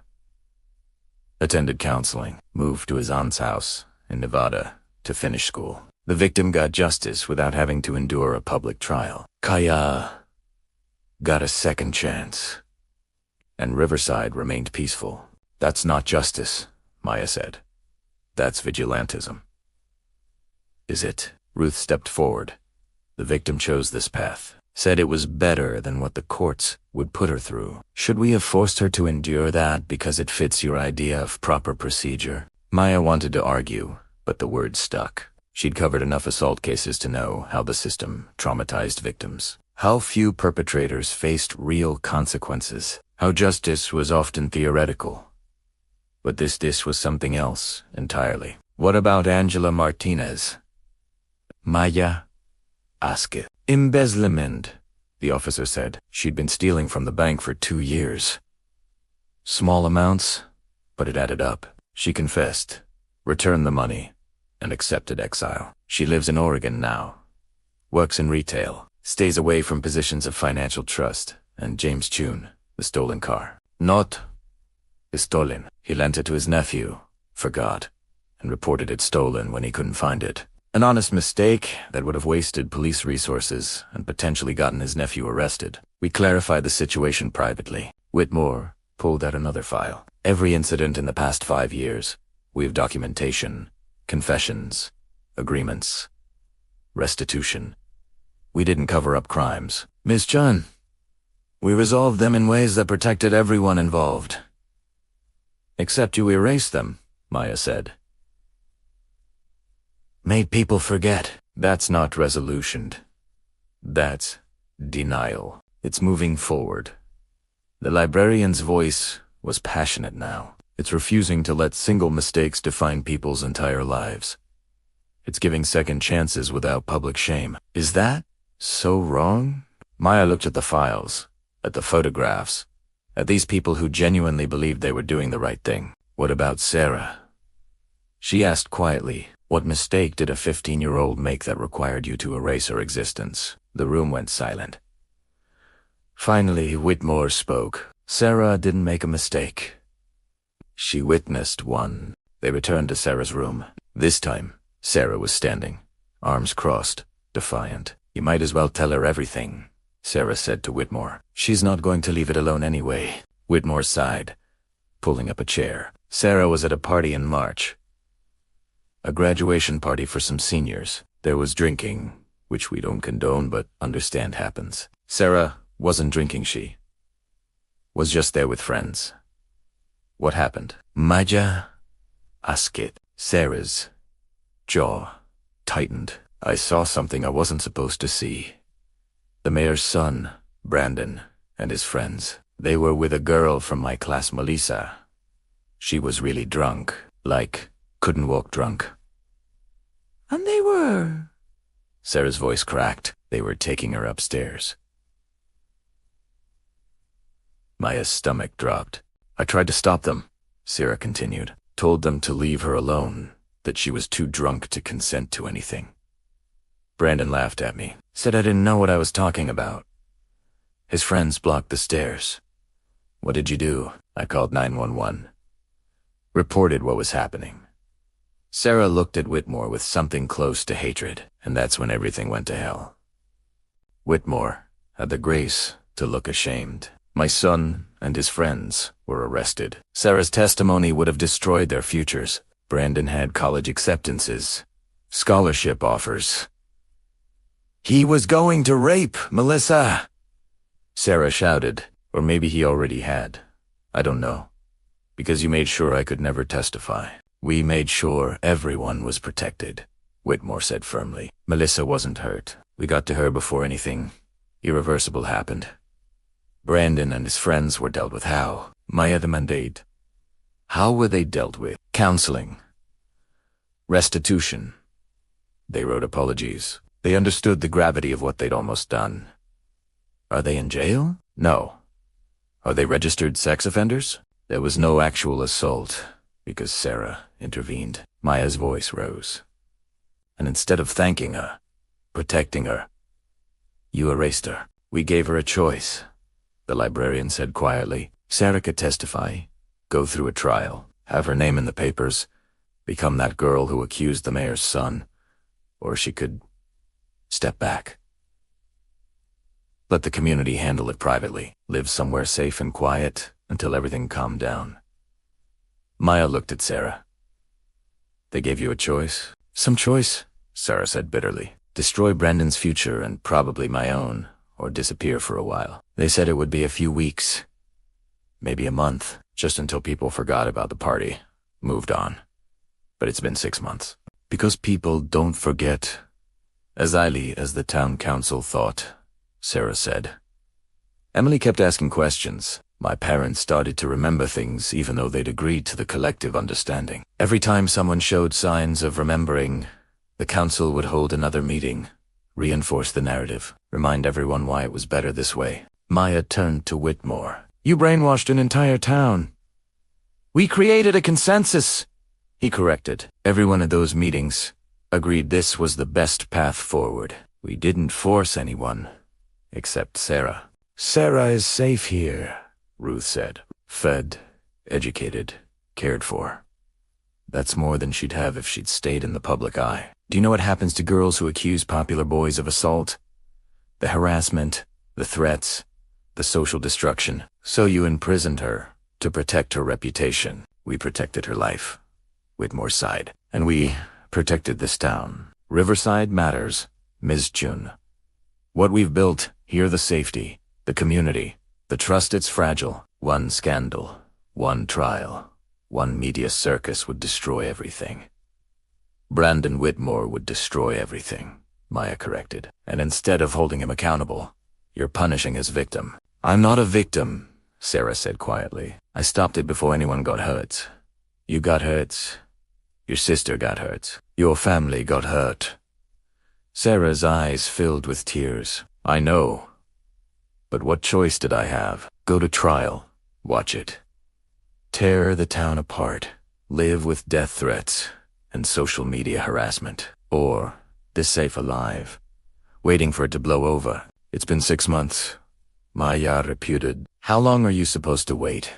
Attended counseling, moved to his aunt's house in Nevada to finish school. The victim got justice without having to endure a public trial. Kaya got a second chance. And Riverside remained peaceful. "That's not justice," Maya said. "That's vigilantism." "Is it?" Ruth stepped forward. "The victim chose this path. Said it was better than what the courts would put her through. Should we have forced her to endure that because it fits your idea of proper procedure?" Maya wanted to argue, but the words stuck. She'd covered enough assault cases to know how the system traumatized victims, how few perpetrators faced real consequences, how justice was often theoretical. But this was something else entirely. "What about Angela Martinez?" Maya asked. "Embezzlement," the officer said. She'd been stealing from the bank for 2 years. Small amounts, but it added up. She confessed, returned the money, and accepted exile. She lives in Oregon now, works in retail, stays away from positions of financial trust, and James Chun, the stolen car. Not stolen. He lent it to his nephew, forgot, and reported it stolen when he couldn't find it. An honest mistake that would have wasted police resources and potentially gotten his nephew arrested. We clarified the situation privately. Whitmore pulled out another file. Every incident in the past 5 years. We have documentation, confessions, agreements, restitution. We didn't cover up crimes. Miss Chun, we resolved them in ways that protected everyone involved. Except you erased them, Maya said. Made people forget. That's not resolution. That's denial. It's moving forward. The librarian's voice was passionate now. It's refusing to let single mistakes define people's entire lives. It's giving second chances without public shame. Is that so wrong? Maya looked at the files, at the photographs, At these people who genuinely believed they were doing the right thing. What about Sarah? She asked quietly, what mistake did a 15-year-old make that required you to erase her existence? The room went silent. Finally, Whitmore spoke. Sarah didn't make a mistake. She witnessed one. They returned to Sarah's room. This time, Sarah was standing, arms crossed, defiant. You might as well tell her everything, Sarah said to Whitmore. She's not going to leave it alone anyway. Whitmore sighed, pulling up a chair. Sarah was at a party in March. A graduation party for some seniors. There was drinking, which we don't condone but understand happens. Sarah wasn't drinking, she was just there with friends. What happened? Maya asked it. Sarah's jaw tightened. I saw something I wasn't supposed to see. The mayor's son, Brandon, and his friends. They were with a girl from my class, Melissa. She was really drunk, like, couldn't walk drunk. And they were? Sarah's voice cracked. They were taking her upstairs. Maya's stomach dropped. I tried to stop them, Sarah continued. Told them to leave her alone, that she was too drunk to consent to anything. Brandon laughed at me, said I didn't know what I was talking about. His friends blocked the stairs. What did you do? I called 911. Reported what was happening. Sarah looked at Whitmore with something close to hatred, and that's when everything went to hell. Whitmore had the grace to look ashamed. My son and his friends were arrested. Sarah's testimony would have destroyed their futures. Brandon had college acceptances, scholarship offers. He was going to rape Melissa, Sarah shouted, or maybe he already had. I don't know, because you made sure I could never testify. We made sure everyone was protected, Whitmore said firmly. Melissa wasn't hurt. We got to her before anything irreversible happened. Brandon and his friends were dealt with how? Maya the mandate. How were they dealt with? Counseling. Restitution. They wrote apologies. They understood the gravity of what they'd almost done. Are they in jail? No. Are they registered sex offenders? There was no actual assault, because Sarah intervened. Maya's voice rose. And instead of thanking her, protecting her, you erased her. We gave her a choice, the librarian said quietly. Sarah could testify, go through a trial, have her name in the papers, become that girl who accused the mayor's son, or she could step back. Let the community handle it privately, live somewhere safe and quiet until everything calmed down. Maya looked at Sarah. They gave you a choice? Some choice, Sarah said bitterly. Destroy Brandon's future and probably my own, or disappear for a while. They said it would be a few weeks, maybe a month, just until people forgot about the party, moved on. But it's been 6 months. Because people don't forget. As highly as the town council thought, Sarah said. Emily kept asking questions. My parents started to remember things even though they'd agreed to the collective understanding. Every time someone showed signs of remembering, the council would hold another meeting, reinforce the narrative, remind everyone why it was better this way. Maya turned to Whitmore. You brainwashed an entire town. We created a consensus, he corrected. Everyone at those meetings agreed this was the best path forward. We didn't force anyone, except Sarah. Sarah is safe here, Ruth said. Fed, educated, cared for. That's more than she'd have if she'd stayed in the public eye. Do you know what happens to girls who accuse popular boys of assault? The harassment, the threats, the social destruction. So you imprisoned her to protect her reputation. We protected her life. Whitmore sighed. And we protected this town. Riverside matters, Ms. June. What we've built, here the safety, the community, the trust it's fragile. One scandal, one trial, one media circus would destroy everything. Brandon Whitmore would destroy everything, Maya corrected. And instead of holding him accountable, you're punishing his victim. I'm not a victim, Sarah said quietly. I stopped it before anyone got hurt. You got hurt. Your sister got hurt. Your family got hurt. Sarah's eyes filled with tears. I know. But what choice did I have? Go to trial, Watch it. Tear the town apart. Live with death threats and social media harassment. Or this safe alive, waiting for it to blow over. It's been 6 months. Maya reputed. How long are you supposed to wait?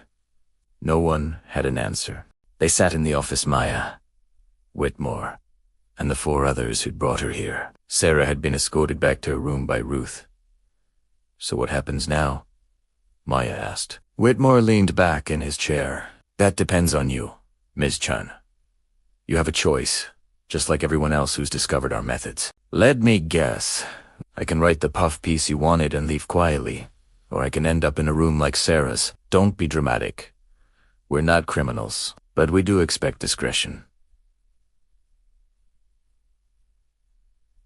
No one had an answer. They sat in the office. Maya, Whitmore, and the 4 others who'd brought her here. Sarah had been escorted back to her room by Ruth. So what happens now? Maya asked. Whitmore leaned back in his chair. That depends on you, Ms. Chun. You have a choice, just like everyone else who's discovered our methods. Let me guess. I can write the puff piece you wanted and leave quietly, or I can end up in a room like Sarah's. Don't be dramatic. We're not criminals, but we do expect discretion.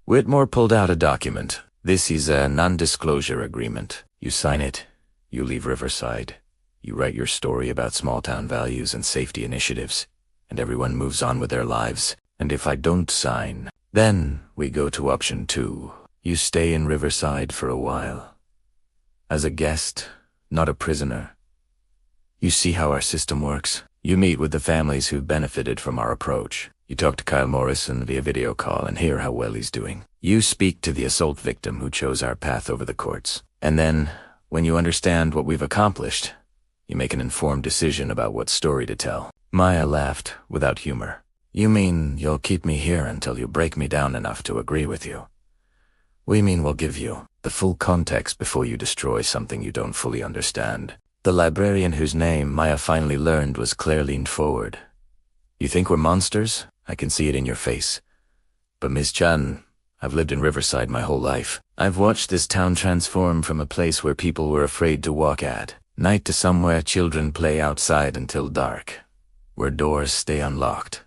Whitmore pulled out a document. This is a non-disclosure agreement. You sign it, you leave Riverside. You write your story about small-town values and safety initiatives, and everyone moves on with their lives. And if I don't sign, then we go to option 2. You stay in Riverside for a while. As a guest, not a prisoner. You see how our system works. You meet with the families who've benefited from our approach. You talk to Kyle Morrison via video call and hear how well he's doing. You speak to the assault victim who chose our path over the courts. And then, when you understand what we've accomplished, you make an informed decision about what story to tell. Maya laughed without humor. You mean you'll keep me here until you break me down enough to agree with you? We mean we'll give you the full context before you destroy something you don't fully understand. The librarian whose name Maya finally learned was Claire leaned forward. You think we're monsters? I can see it in your face. But Ms. Chan, I've lived in Riverside my whole life. I've watched this town transform from a place where people were afraid to walk at night to somewhere children play outside until dark, where doors stay unlocked,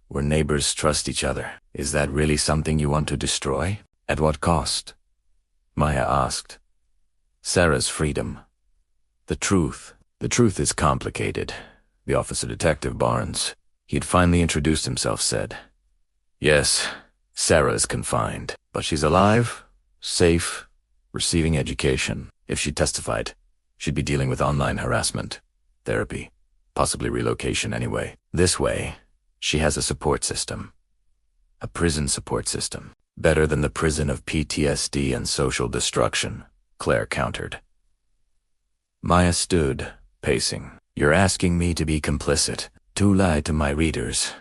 where neighbors trust each other. Is that really something you want to destroy? At what cost? Maya asked. Sarah's freedom. The truth is complicated. The officer detective Barnes, he'd finally introduced himself, said, yes, Sarah is confined, but she's alive, safe, receiving education. If she testified, she'd be dealing with online harassment, therapy, possibly relocation anyway. This way, she has a support system. A prison support system. Better than the prison of PTSD and social destruction, Claire countered. Maya stood, pacing. You're asking me to be complicit, to lie to my readers,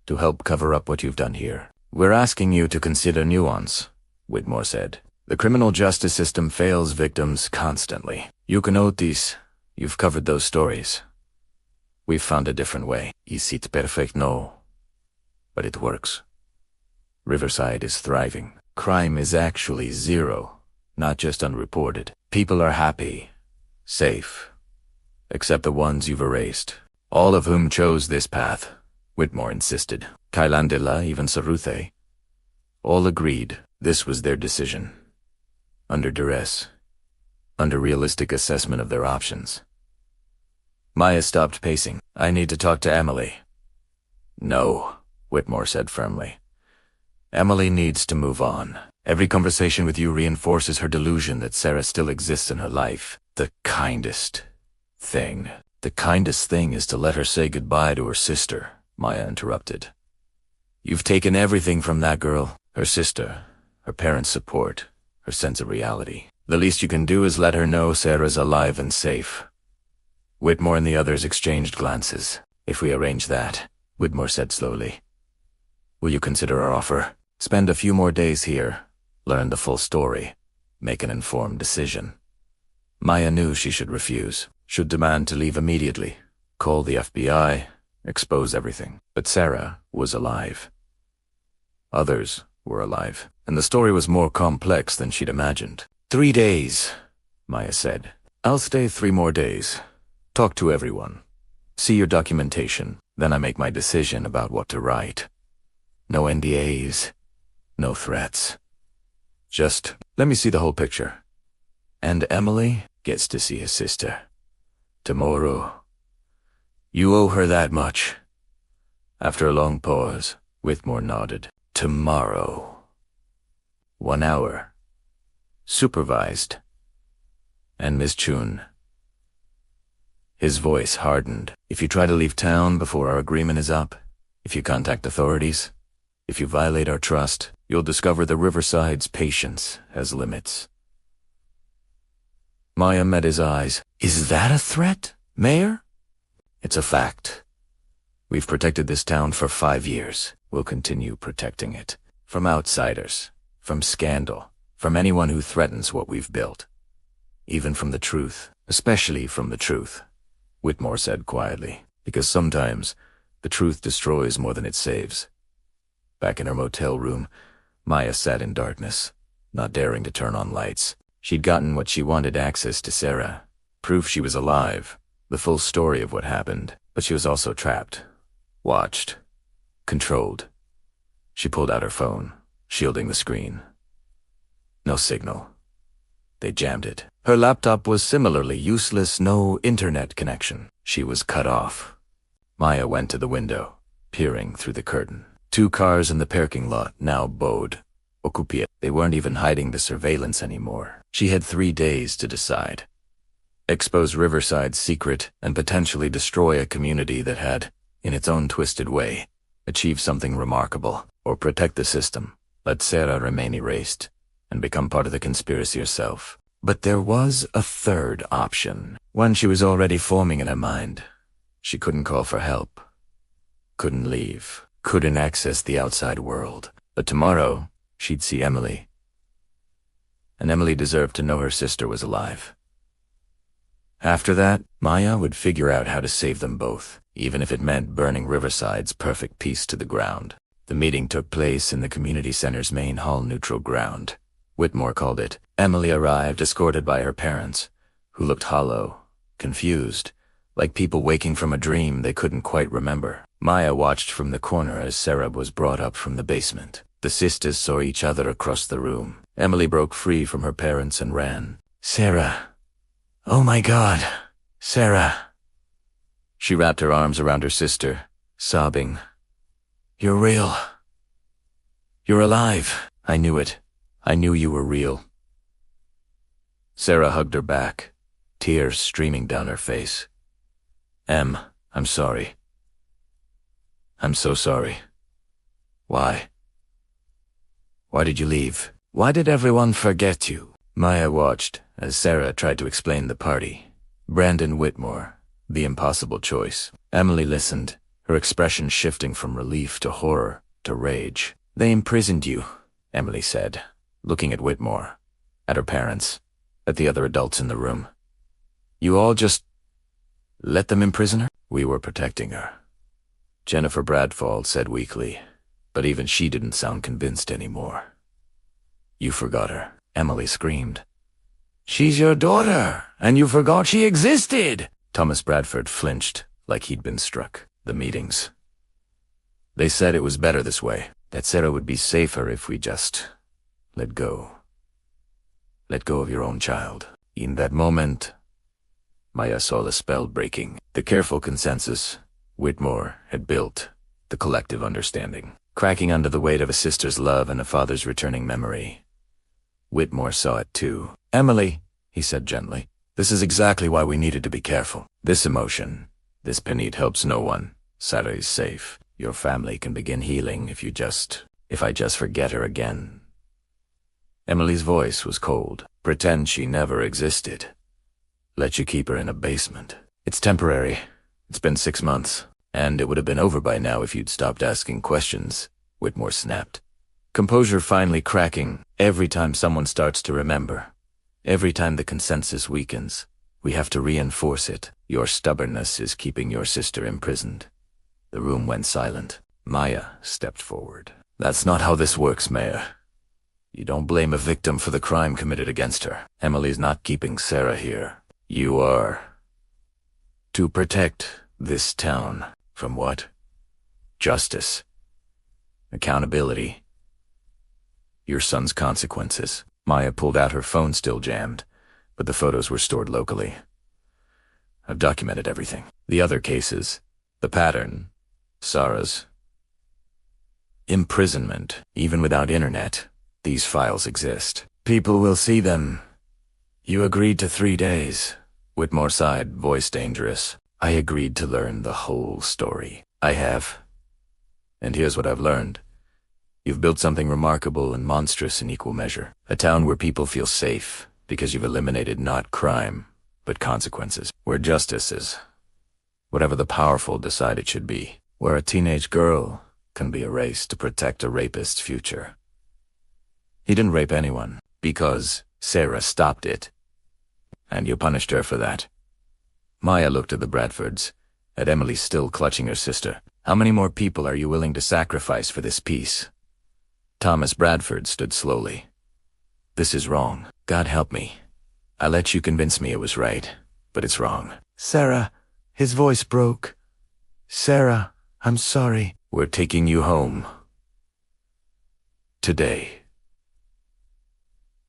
to help cover up what you've done here. We're asking you to consider nuance, Whitmore said. The criminal justice system fails victims constantly. You can notice, you've covered those stories. We've found a different way. Is it perfect? No. But it works. Riverside is thriving. Crime is actually 0, not just unreported. People are happy, safe, except the ones you've erased. All of whom chose this path, Whitmore insisted. Kailandila, even Saruthe. All agreed this was their decision. Under duress. Under realistic assessment of their options. Maya stopped pacing. I need to talk to Emily. No, Whitmore said firmly. Emily needs to move on. Every conversation with you reinforces her delusion that Sarah still exists in her life. The kindest thing is to let her say goodbye to her sister, Maya interrupted. You've taken everything from that girl, her sister, her parents' support, her sense of reality. The least you can do is let her know Sarah's alive and safe. Whitmore and the others exchanged glances. If we arrange that, Whitmore said slowly, will you consider our offer? Spend a few more days here, learn the full story, make an informed decision. Maya knew she should refuse, should demand to leave immediately, call the FBI, expose everything. But Sarah was alive. Others were alive, and the story was more complex than she'd imagined. 3 days, Maya said. I'll stay 3 more days. Talk to everyone. See your documentation. Then I make my decision about what to write. No NDAs, no threats. Just let me see the whole picture. And Emily gets to see his sister. Tomorrow. You owe her that much. After a long pause, Whitmore nodded. Tomorrow. 1 hour. Supervised. And Miss Chun, His voice hardened. If you try to leave town before our agreement is up, if you contact authorities, if you violate our trust, you'll discover the Riverside's patience has limits. Maya met his eyes. Is that a threat, Mayor? It's a fact. We've protected this town for 5 years. We'll continue protecting it. From outsiders, from scandal, from anyone who threatens what we've built. Even from the truth, especially from the truth, Whitmore said quietly, because sometimes the truth destroys more than it saves. Back in her motel room, Maya sat in darkness, not daring to turn on lights. She'd gotten what she wanted: access to Sarah, proof she was alive, the full story of what happened, but she was also trapped, watched, controlled. She pulled out her phone, shielding the screen. No signal. They jammed it. Her laptop was similarly useless, no internet connection. She was cut off. Maya went to the window, peering through the curtain. 2 cars in the parking lot now bowed. Occupé. They weren't even hiding the surveillance anymore. She had 3 days to decide. Expose Riverside's secret and potentially destroy a community that had, in its own twisted way, achieved something remarkable, or protect the system, let Sarah remain erased, and become part of the conspiracy herself. But there was a third option, one she was already forming in her mind. She couldn't call for help, couldn't leave, couldn't access the outside world. But tomorrow, she'd see Emily. And Emily deserved to know her sister was alive. After that, Maya would figure out how to save them both, even if it meant burning Riverside's perfect peace to the ground. The meeting took place in the community center's main hall neutral ground. Whitmore called it. Emily arrived, escorted by her parents, who looked hollow, confused, like people waking from a dream they couldn't quite remember. Maya watched from the corner as Sarah was brought up from the basement. The sisters saw each other across the room. Emily broke free from her parents and ran. Sarah. Oh my God. Sarah. She wrapped her arms around her sister, sobbing. You're real. You're alive. I knew it. I knew you were real. Sarah hugged her back, tears streaming down her face. Em, I'm sorry. I'm so sorry. Why? Why did you leave? Why did everyone forget you? Maya watched as Sarah tried to explain the party. Brandon Whitmore, the impossible choice. Emily listened, her expression shifting from relief to horror to rage. They imprisoned you, Emily said, looking at Whitmore, at her parents, at the other adults in the room. You all just let them imprison her? We were protecting her. Jennifer Bradford said weakly, but even she didn't sound convinced anymore. You forgot her, Emily screamed. She's your daughter, and you forgot she existed! Thomas Bradford flinched, like he'd been struck. The meetings. They said it was better this way, that Sarah would be safer if we just let go. Let go of your own child. In that moment, Maya saw the spell breaking, the careful consensus Whitmore had built, the collective understanding, cracking under the weight of a sister's love and a father's returning memory. Whitmore saw it too. Emily, he said gently, this is exactly why we needed to be careful. This emotion, this penite helps no one. Sarah is safe. Your family can begin healing if I just forget her again. Emily's voice was cold. Pretend she never existed. Let you keep her in a basement. It's temporary. It's been 6 months. And it would have been over by now if you'd stopped asking questions, Whitmore snapped. Composure finally cracking every time someone starts to remember. Every time the consensus weakens. We have to reinforce it. Your stubbornness is keeping your sister imprisoned. The room went silent. Maya stepped forward. That's not how this works, Mayor. You don't blame a victim for the crime committed against her. Emily's not keeping Sarah here. You are. To protect this town. From what? Justice. Accountability. Your son's consequences. Maya pulled out her phone, still jammed, but the photos were stored locally. I've documented everything. The other cases, the pattern, Sarah's imprisonment, even without internet, these files exist. People will see them. You agreed to 3 days. Whitmore sighed, voice dangerous. I agreed to learn the whole story. I have. And here's what I've learned. You've built something remarkable and monstrous in equal measure. A town where people feel safe because you've eliminated not crime, but consequences. Where justice is whatever the powerful decide it should be. Where a teenage girl can be erased to protect a rapist's future. He didn't rape anyone because Sarah stopped it. And you punished her for that. Maya looked at the Bradfords, at Emily still clutching her sister. How many more people are you willing to sacrifice for this peace? Thomas Bradford stood slowly. This is wrong. God help me. I let you convince me it was right, but it's wrong. Sarah, his voice broke. Sarah, I'm sorry. We're taking you home. Today.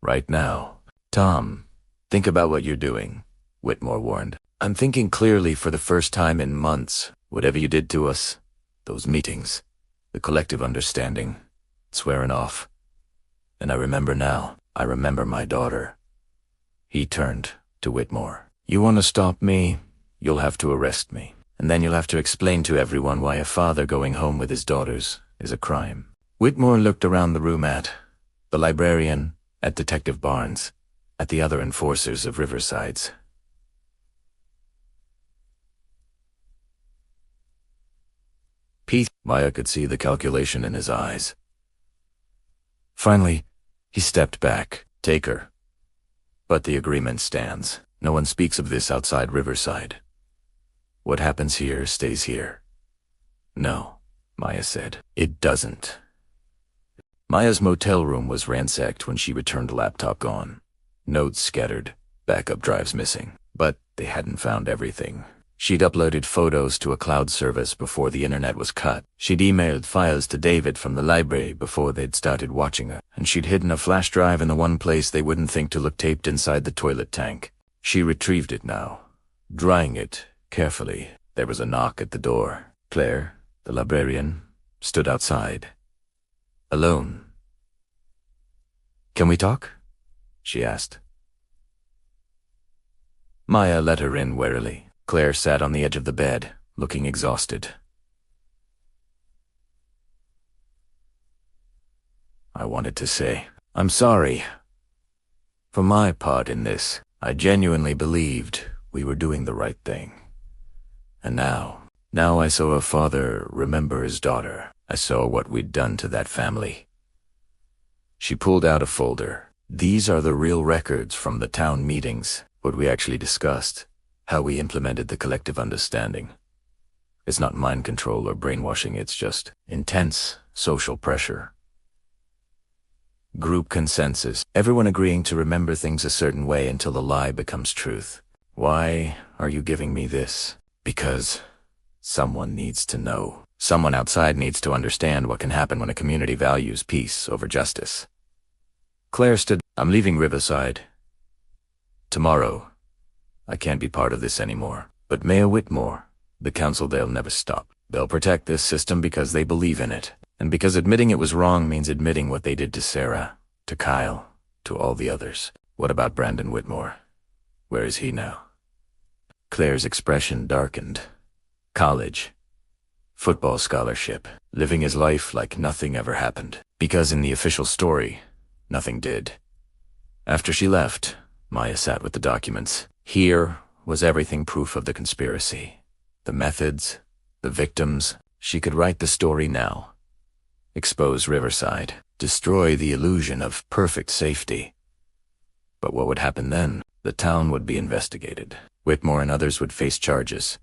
Right now. Tom, think about what you're doing, Whitmore warned. I'm thinking clearly for the first time in months. Whatever you did to us, those meetings, the collective understanding, it's wearing off. And I remember now. I remember my daughter. He turned to Whitmore. You want to stop me? You'll have to arrest me. And then you'll have to explain to everyone why a father going home with his daughters is a crime. Whitmore looked around the room at the librarian, at Detective Barnes, at the other enforcers of Riverside's. Pete. Maya could see the calculation in his eyes. Finally, he stepped back. Take her. But the agreement stands. No one speaks of this outside Riverside. What happens here stays here. No, Maya said. It doesn't. Maya's motel room was ransacked when she returned, laptop gone. Notes scattered, backup drives missing. But they hadn't found everything. She'd uploaded photos to a cloud service before the internet was cut. She'd emailed files to David from the library before they'd started watching her. And she'd hidden a flash drive in the one place they wouldn't think to look, taped inside the toilet tank. She retrieved it now, drying it carefully. There was a knock at the door. Claire, the librarian, stood outside. Alone. Can we talk? She asked. Maya let her in warily. Claire sat on the edge of the bed, looking exhausted. I wanted to say, I'm sorry. For my part in this, I genuinely believed we were doing the right thing. And now I saw a father remember his daughter. I saw what we'd done to that family. She pulled out a folder. These are the real records from the town meetings, what we actually discussed. How we implemented the collective understanding. It's not mind control or brainwashing, it's just intense social pressure. Group consensus, everyone agreeing to remember things a certain way until the lie becomes truth. Why are you giving me this? Because someone needs to know. Someone outside needs to understand what can happen when a community values peace over justice. Claire stood. I'm leaving Riverside. Tomorrow. I can't be part of this anymore. But Mayor Whitmore, the council, they'll never stop. They'll protect this system because they believe in it. And because admitting it was wrong means admitting what they did to Sarah, to Kyle, to all the others. What about Brandon Whitmore? Where is he now? Claire's expression darkened. College. Football scholarship. Living his life like nothing ever happened. Because in the official story, nothing did. After she left, Maya sat with the documents. Here was everything proof of the conspiracy. The methods, the victims. She could write the story now. Expose Riverside. Destroy the illusion of perfect safety. But what would happen then? The town would be investigated. Whitmore and others would face charges.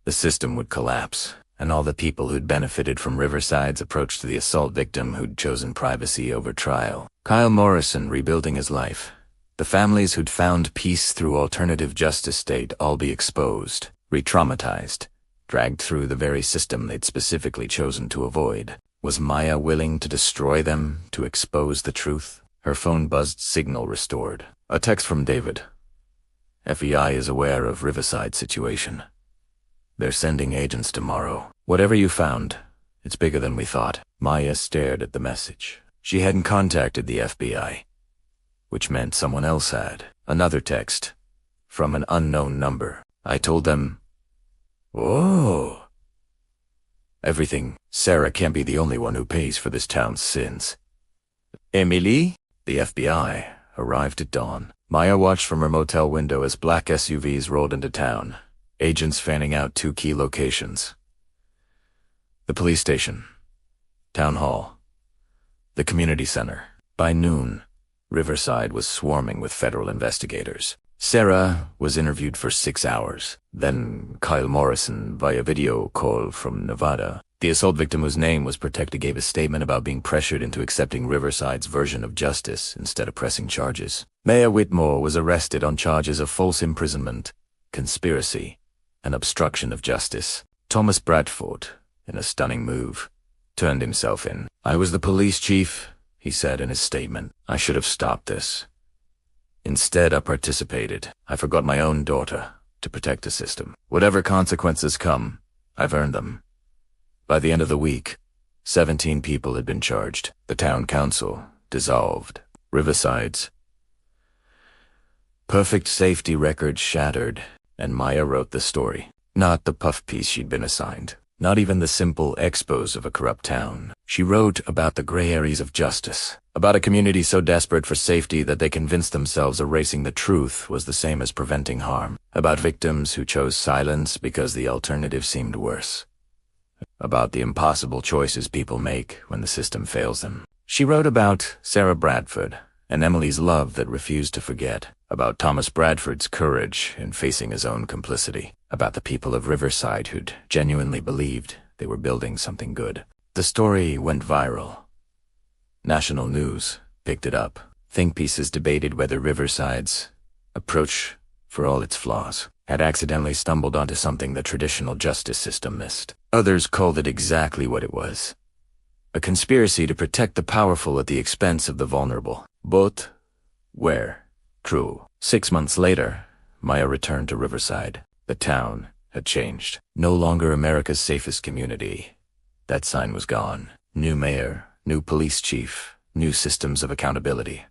The system would collapse, and all the people who'd benefited from Riverside's approach to the assault victim who'd chosen privacy over trial. Kyle Morrison rebuilding his life. The families who'd found peace through alternative justice state all be exposed, re-traumatized, dragged through the very system they'd specifically chosen to avoid. Was Maya willing to destroy them, to expose the truth? Her phone buzzed, signal restored. A text from David. FEI is aware of Riverside situation. They're sending agents tomorrow. Whatever you found, it's bigger than we thought. Maya stared at the message. She hadn't contacted the FBI. Which meant someone else had. Another text. from an unknown number. I told them, "Whoa. Everything. Sarah can't be the only one who pays for this town's sins." Emily? The FBI arrived at dawn. Maya watched from her motel window as black SUVs rolled into town, agents fanning out 2 key locations: the police station, town hall, the community center. By noon, Riverside was swarming with federal investigators. Sarah was interviewed for 6 hours. Then Kyle Morrison, via video call from Nevada. The assault victim, whose name was protected, gave a statement about being pressured into accepting Riverside's version of justice instead of pressing charges. Maya Whitmore was arrested on charges of false imprisonment, conspiracy, and obstruction of justice. Thomas Bradford, in a stunning move, turned himself in. "I was the police chief," he said in his statement. "I should have stopped this. Instead, I participated. I forgot my own daughter to protect the system. Whatever consequences come, I've earned them." By the end of the week, 17 people had been charged. The town council dissolved. Riverside's perfect safety record shattered, and Maya wrote the story. Not the puff piece she'd been assigned. Not even the simple expose of a corrupt town. She wrote about the gray areas of justice, about a community so desperate for safety that they convinced themselves erasing the truth was the same as preventing harm, about victims who chose silence because the alternative seemed worse, about the impossible choices people make when the system fails them. She wrote about Sarah Bradford and Emily's love that refused to forget, about Thomas Bradford's courage in facing his own complicity, about the people of Riverside who'd genuinely believed they were building something good. The story went viral. National news picked it up. Think pieces debated whether Riverside's approach, for all its flaws, had accidentally stumbled onto something the traditional justice system missed. Others called it exactly what it was: a conspiracy to protect the powerful at the expense of the vulnerable. Both were true. 6 months later, Maya returned to Riverside. The town had changed. No longer America's safest community. That sign was gone. New mayor, new police chief, new systems of accountability.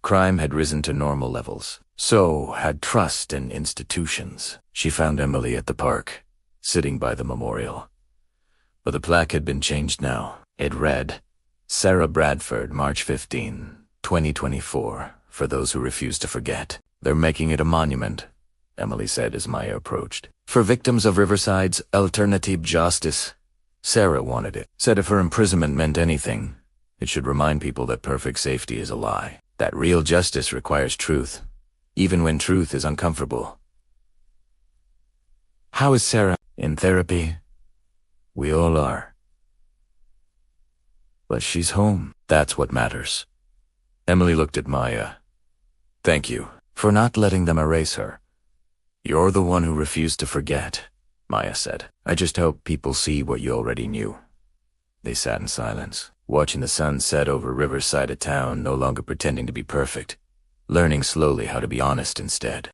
Crime had risen to normal levels. So had trust in institutions. She found Emily at the park, sitting by the memorial. But the plaque had been changed now. It read, "Sarah Bradford, March 15, 2024, for those who refuse to forget." "They're making it a monument," Emily said as Maya approached. "For victims of Riverside's alternative justice." Sarah wanted it. Said if her imprisonment meant anything, it should remind people that perfect safety is a lie. That real justice requires truth, even when truth is uncomfortable. "How is Sarah?" "In therapy. We all are. But she's home. That's what matters." Emily looked at Maya. "Thank you for not letting them erase her." "You're the one who refused to forget," Maya said. "I just hope people see what you already knew." They sat in silence, watching the sun set over Riverside, a town no longer pretending to be perfect, learning slowly how to be honest instead.